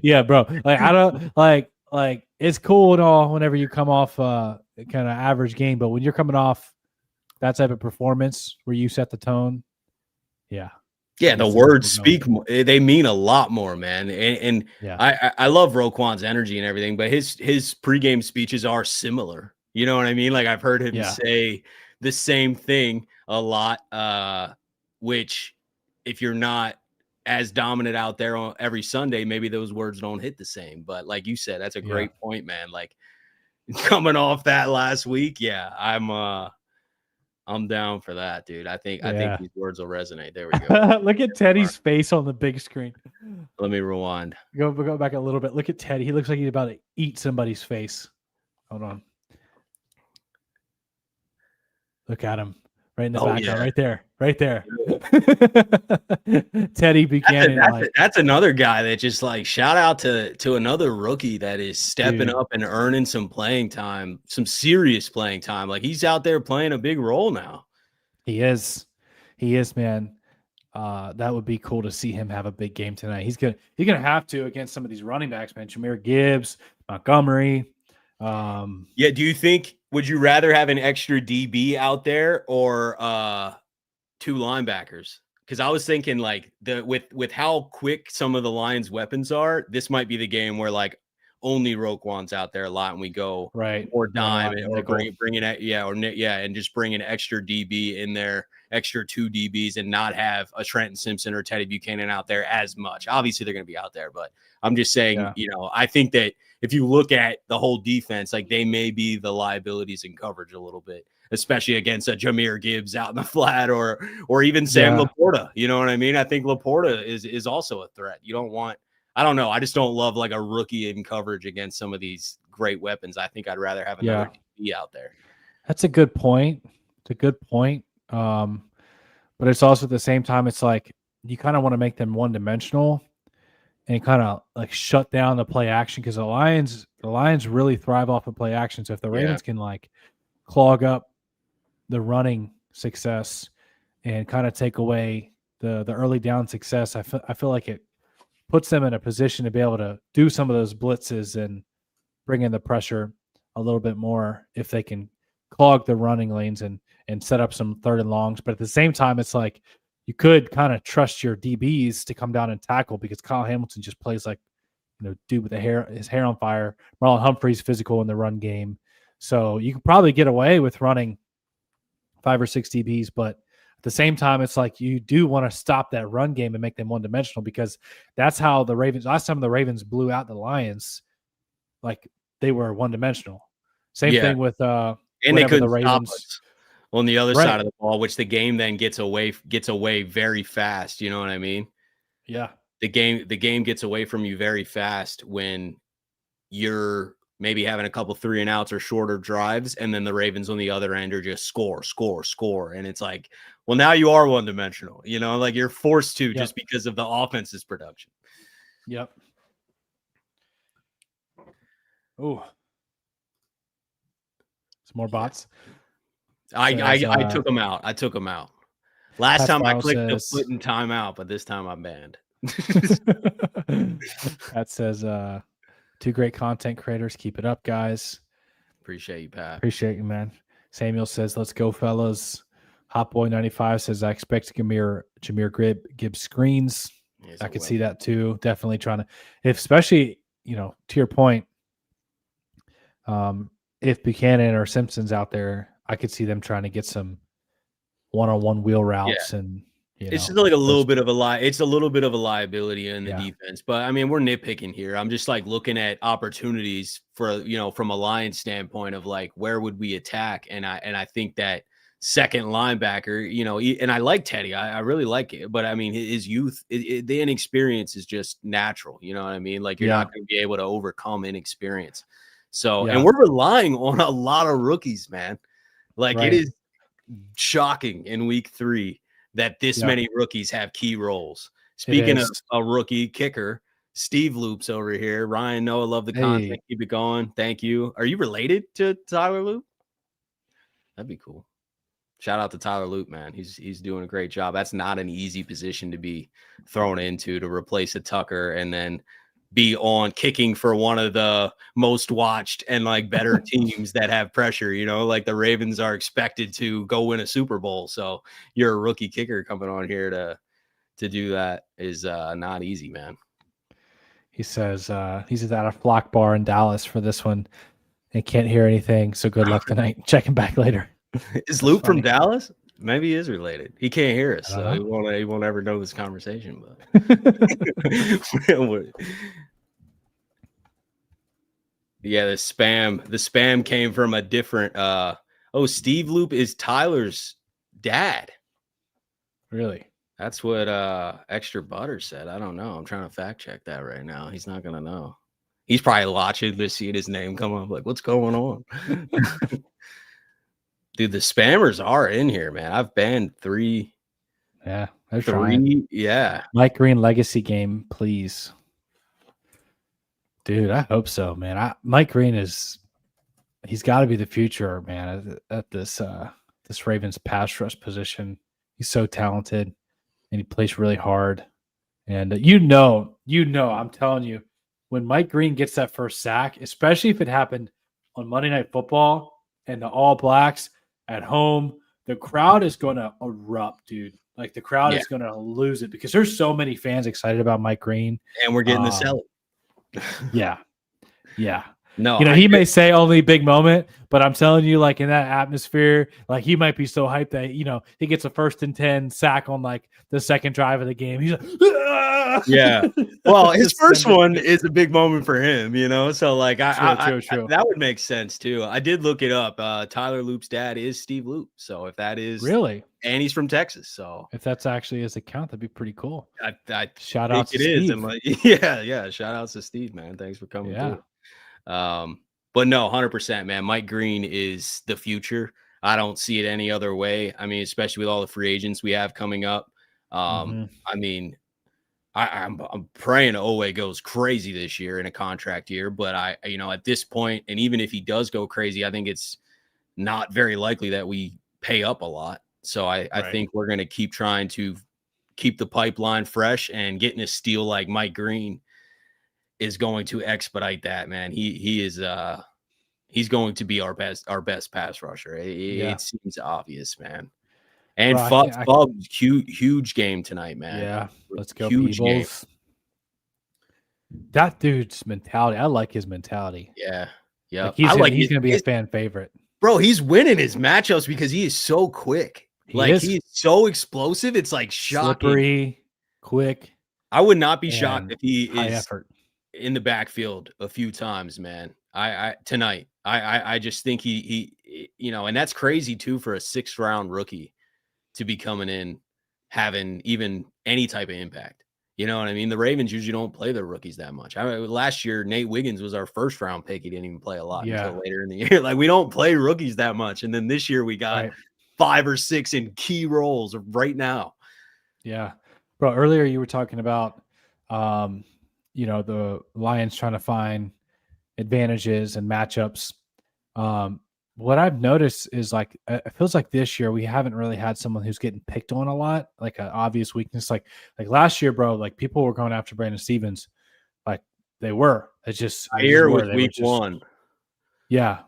Yeah, bro. Like I don't like it's cool and all whenever you come off kind of average game, but when you're coming off that type of performance where you set the tone, the words speak more. They mean a lot more, man. And I love Roquan's energy and everything, but his pregame speeches are similar. You know what I mean? Like I've heard him say the same thing a lot, which if you're not as dominant out there on every Sunday, maybe those words don't hit the same. But like you said, that's a great point, man. Like coming off that last week, I'm down for that, dude. I think these words will resonate. There we go. Look at Teddy's face on the big screen. Let me rewind. Go back a little bit. Look at Teddy. He looks like he's about to eat somebody's face. Hold on. Look at him. Right in the background. Right there. Teddy Buchanan. That's another guy that just like shout out to another rookie that is stepping up and earning some playing time, some serious playing time. Like he's out there playing a big role now. He is, man. That would be cool to see him have a big game tonight. He's gonna have to against some of these running backs, man. Jahmyr Gibbs, Montgomery. Do you think would you rather have an extra DB out there or 2 linebackers? Because I was thinking like with how quick some of the Lions' weapons are, this might be the game where like only Roquan's out there a lot and we go or dime or bring in and just bring an extra DB in there, extra 2 DBs and not have a Trenton Simpson or Teddy Buchanan out there as much. Obviously they're going to be out there, but I'm just saying, I think that if you look at the whole defense, like they may be the liabilities in coverage a little bit, especially against a Jahmyr Gibbs out in the flat or even Sam Laporta. You know what I mean? I think Laporta is also a threat. You don't want, I don't know. I just don't love like a rookie in coverage against some of these great weapons. I think I'd rather have another DB out there. That's a good point. It's a good point. But it's also at the same time, it's like you kind of want to make them one-dimensional and kind of like shut down the play action because the Lions really thrive off of play action. So if the Ravens can like clog up the running success and kind of take away the early down success, I feel like it puts them in a position to be able to do some of those blitzes and bring in the pressure a little bit more if they can clog the running lanes and set up some 3rd and longs. But at the same time, it's like you could kind of trust your DBs to come down and tackle because Kyle Hamilton just plays like, dude with his hair on fire. Marlon Humphrey's physical in the run game. So you can probably get away with running 5 or 6 DBs, but at the same time, it's like you do want to stop that run game and make them one-dimensional because that's how the Ravens, last time the Ravens blew out the Lions, like they were one-dimensional. Same thing with and they couldn't the Ravens stop us on the other side of the ball, which the game then gets away very fast. You know what I mean? Yeah. The game gets away from you very fast when you're maybe having a couple 3 and outs or shorter drives. And then the Ravens on the other end are just score. And it's like, well, now you are one-dimensional, like you're forced to just because of the offense's production. Yep. Oh, some more bots. I took them out. Last time I clicked the put in timeout, but this time I'm banned. That says 2 great content creators. Keep it up, guys. Appreciate you, Pat. Appreciate you, man. Samuel says, let's go, fellas. Hotboy95 says, I expect Jahmyr Gibbs screens. I could see that too. Definitely trying to, especially, to your point, if Buchanan or Simpson's out there, I could see them trying to get some one-on-one wheel Yeah. routes and It's just like a little those, bit of it's a little bit of a liability in the yeah, defense. But I mean, we're nitpicking here. I'm just like looking at opportunities for, from a Lions standpoint of like where would we attack? And I think that second linebacker, and I like Teddy. I really like it. But I mean, his youth, the inexperience is just natural. You know what I mean? Like you're yeah, not going to be able to overcome inexperience. So, and yeah, we're relying on a lot of rookies, man. Like it right, is shocking in week 3 that this yep. many rookies have key roles. It Speaking of is. a rookie kicker, Steve Loops over here. Ryan, Noah, love the Hey, content. Keep it going. Thank you. Are you related to Tyler Loop? That'd be cool. Shout out to Tyler Loop, man. He's doing a great job. That's not an easy position to be thrown into, to replace a Tucker and then be on kicking for one of the most watched and like better teams that have pressure. Like the Ravens are expected to go win a Super Bowl. So you're a rookie kicker coming on here to do that is not easy, man. he says he's at a flock bar in Dallas for this one and can't hear anything. So good luck tonight. Check him back later. Is That's Luke from funny. Dallas? Maybe he is related. He can't hear us, I don't so know. he won't ever know this conversation. But yeah, the spam came from a different. Steve Loop is Tyler's dad. Really? That's what Extra Butter said. I don't know. I'm trying to fact check that right now. He's not gonna know. He's probably watching to see his name come up. Like, what's going on? Dude, the spammers are in here, man. I've banned 3. Yeah, they're trying. Yeah. Mike Green legacy game, please. Dude, I hope so, man. Mike Green he's got to be the future, man, at this Ravens pass rush position. He's so talented and he plays really hard. And I'm telling you, when Mike Green gets that first sack, especially if it happened on Monday Night Football and the All Blacks at home, the crowd is going to erupt, dude. Like the crowd is going to lose it because there's so many fans excited about Mike Green. And we're getting to sell it. Yeah. Yeah. No, he may say only big moment, but I'm telling you, like in that atmosphere, like he might be so hyped that he gets a 1st and 10 sack on like the second drive of the game. He's like, ah! Yeah. Well, his first one is a big moment for him, So like, True. that would make sense too. I did look it up. Tyler Loop's dad is Steve Loop, so if that is really, and he's from Texas, so if that's actually his account, that'd be pretty cool. I Shout think out to it is. Steve. I'm like, yeah. Shout outs to Steve, man. Thanks for coming through. But no, 100%, man. Mike Green is the future. I don't see it any other way. I mean, especially with all the free agents we have coming up. I mean, I'm praying Owe goes crazy this year in a contract year, but at this point, and even if he does go crazy, I think it's not very likely that we pay up a lot. So I think we're going to keep trying to keep the pipeline fresh, and getting a steal like Mike Green is going to expedite that, man. He is he's going to be our best pass rusher. It seems obvious, man. And Fub, huge game tonight, man. Yeah, let's go, huge Peebles. Game. That dude's mentality, I like his mentality. Yeah, yeah. Like he's going to be a fan favorite, bro. He's winning his matchups because he is so quick. He's so explosive. It's like shocking. Slippery, quick. I would not be shocked if he high is effort in the backfield a few times, man. Tonight, I just think he and that's crazy too for a 6th round rookie to be coming in, having even any type of impact. You know what I mean? The Ravens usually don't play their rookies that much. Last year, Nate Wiggins was our 1st round pick. He didn't even play a lot until later in the year. Like, we don't play rookies that much. And then this year we got 5 or 6 in key roles right now. Yeah. Bro, earlier you were talking about, the Lions trying to find advantages and matchups. What I've noticed is like, it feels like this year we haven't really had someone who's getting picked on a lot, like an obvious weakness. Like last year, bro, like people were going after Brandon Stevens. Like they were. It's just here with week 1. Yeah.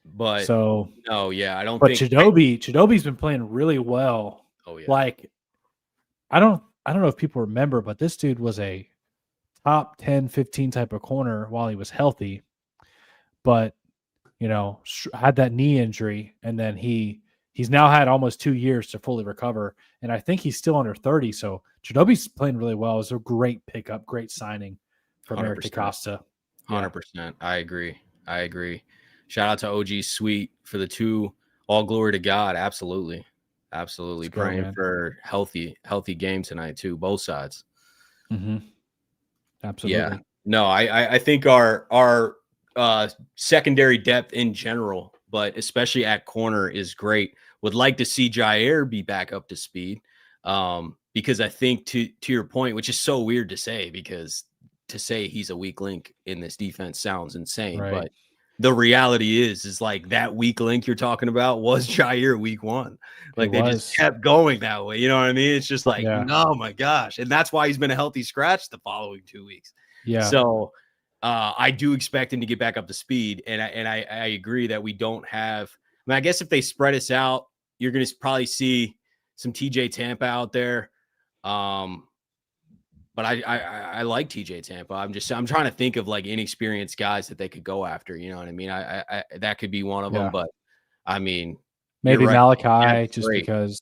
But so no, yeah, I don't think Chidobe's been playing really well. Oh yeah. Like I don't know if people remember, but this dude was a top 10, 15 type of corner while he was healthy. But had that knee injury, and then he's now had almost 2 years to fully recover, and I think he's still under 30. So Chidobe's playing really well. It's a great pickup, great signing from Eric 100%. DeCosta. 100%. I agree. Shout out to OG Sweet for the 2. All glory to God. Absolutely. Praying for healthy game tonight too. Both sides. Mm-hmm. Absolutely. Yeah. No, I think our secondary depth in general, but especially at corner, is great. Would like to see Jair be back up to speed, because I think to your point, which is so weird to say, because to say he's a weak link in this defense sounds insane, Right. but the reality is like that weak link you're talking about was Jair week 1. Like they just kept going that way. You know what I mean? It's just like, oh my gosh. And that's why he's been a healthy scratch the following 2 weeks. Yeah. So I do expect him to get back up to speed. And I agree that we don't have, I guess if they spread us out, you're going to probably see some TJ Tampa out there. But I like TJ Tampa. I'm trying to think of like inexperienced guys that they could go after. You know what I mean? I that could be one of them, but I mean, maybe right. Malachi, just because.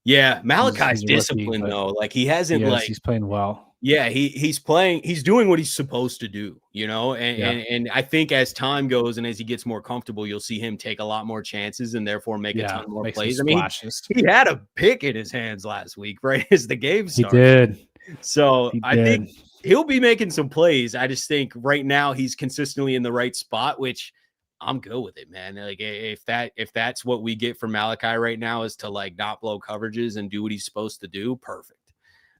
Yeah, Malachi's disciplined though. Like he hasn't he's playing well. Yeah, he's doing what he's supposed to do, and I think as time goes and as he gets more comfortable, you'll see him take a lot more chances and therefore make a ton more plays. I mean, he had a pick in his hands last week, right? As the game started. He did. So I think he'll be making some plays. I just think right now he's consistently in the right spot, which I'm good with it, man. Like if that's what we get from Malachi right now is to like not blow coverages and do what he's supposed to do, perfect.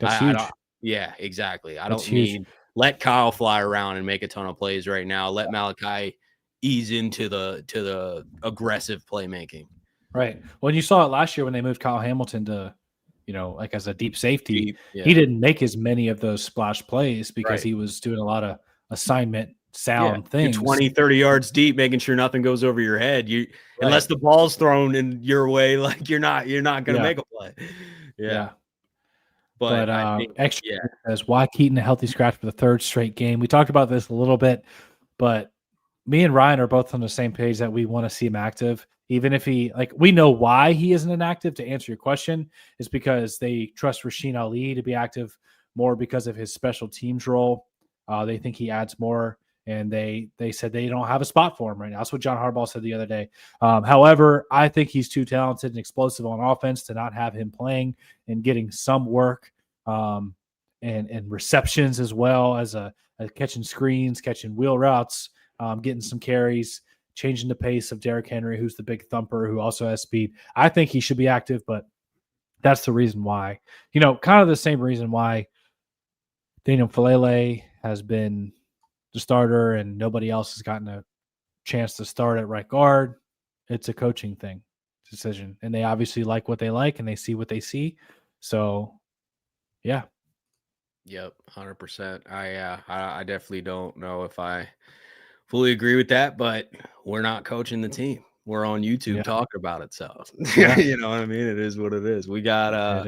That's huge. Yeah, exactly. I don't need let Kyle fly around and make a ton of plays right now. Let Malachi ease into the aggressive playmaking. Right. Well, you saw it last year when they moved Kyle Hamilton to, like as a deep safety. He didn't make as many of those splash plays because he was doing a lot of assignment sound things. You're 20, 30 yards deep, making sure nothing goes over your head. Unless the ball's thrown in your way, like you're not going to make a play. Yeah. But extra says, why Keaton a healthy scratch for the 3rd straight game? We talked about this a little bit, but me and Ryan are both on the same page that we want to see him active. Even if we know why he isn't inactive, to answer your question, is because they trust Rasheen Ali to be active more because of his special teams role. They think he adds more, and they said they don't have a spot for him right now. That's what John Harbaugh said the other day. However, I think he's too talented and explosive on offense to not have him playing and getting some work and receptions as well as catching screens, catching wheel routes, getting some carries, changing the pace of Derrick Henry, who's the big thumper, who also has speed. I think he should be active, but that's the reason why. Kind of the same reason why Daniel Falele has been the starter and nobody else has gotten a chance to start at right guard. It's a coaching decision. And they obviously like what they like and they see what they see. So, yeah. Yep, 100%. I definitely don't know if I fully agree with that, but we're not coaching the team. We're on YouTube talking about it. So, you know what I mean? It is what it is. We got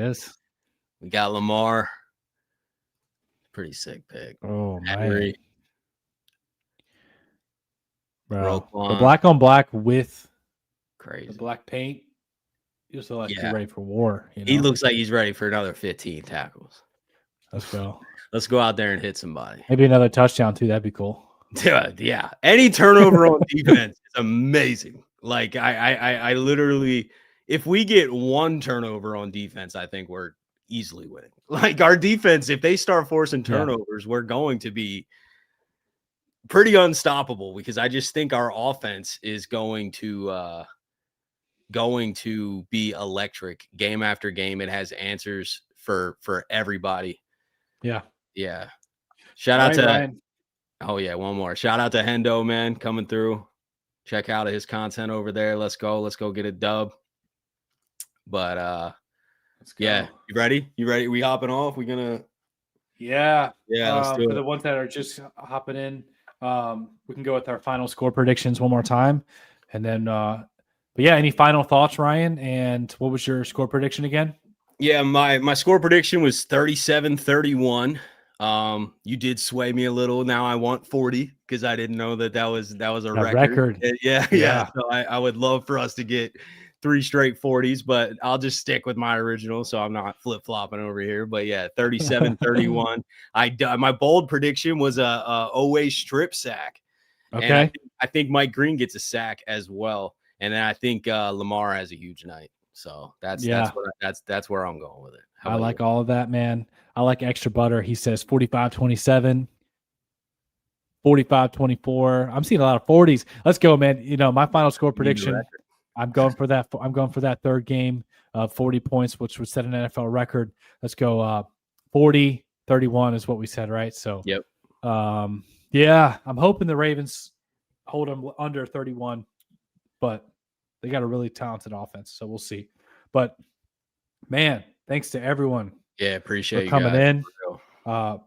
we got Lamar. Pretty sick pick. Oh, Henry. Man. Bro, the black on black with the black paint. He looks like he's ready for war. He looks like he's ready for another 15 tackles. Let's go. Let's go out there and hit somebody. Maybe another touchdown too. That'd be cool. Yeah. Any turnover on defense is amazing. Like I literally, if we get one turnover on defense, I think we're easily winning. Like our defense, if they start forcing turnovers, we're going to be pretty unstoppable because I just think our offense is going to be electric game after game. It has answers for everybody. Yeah. Shout out to Ryan. Oh yeah, one more. Shout out to Hendo, man, coming through. Check out his content over there. Let's go get a dub. But yeah, you ready? We hopping off? We gonna Yeah. Let's do it. For the ones that are just hopping in, we can go with our final score predictions one more time. And then but yeah, any final thoughts, Ryan? And what was your score prediction again? Yeah, my score prediction was 37-31. You did sway me a little. Now I want 40 because I didn't know that was a A record. record. Yeah. Yeah. So I would love for us to get 3 straight 40s, but I'll just stick with my original, so I'm not flip flopping over here. But yeah, 37-31. My bold prediction was a Oweh strip sack, and Okay. I think Mike Green gets a sack as well, and then I think Lamar has a huge night. So that's where I'm going with it. I like all of that, man. I like extra butter. He says 45-27, 45-24. I'm seeing a lot of 40s. Let's go, man. You know, my final score prediction, I'm going for that. I'm going for that third game of 40 points, which would set an NFL record. Let's go 40-31 is what we said, right? So, yep. Yeah, I'm hoping the Ravens hold them under 31, but they got a really talented offense, so we'll see. But, man, thanks to everyone. Yeah, appreciate for coming in.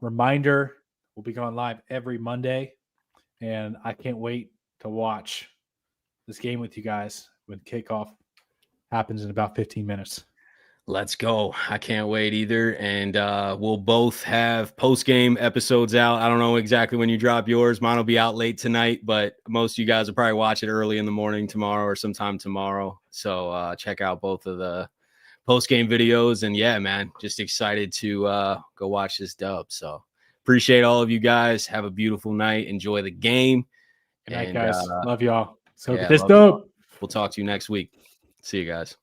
Reminder, we'll be going live every Monday, and I can't wait to watch this game with you guys when kickoff happens in about 15 minutes. Let's go. I can't wait either. And we'll both have post-game episodes out. I don't know exactly when you drop yours. Mine will be out late tonight, but most of you guys will probably watch it early in the morning tomorrow or sometime tomorrow. So check out both of the post-game videos. And yeah, man, just excited to go watch this dub. So appreciate all of you guys. Have a beautiful night. Enjoy the game. Good night, guys. Love y'all. So get this dub. dub. We'll talk to you next week. See you guys.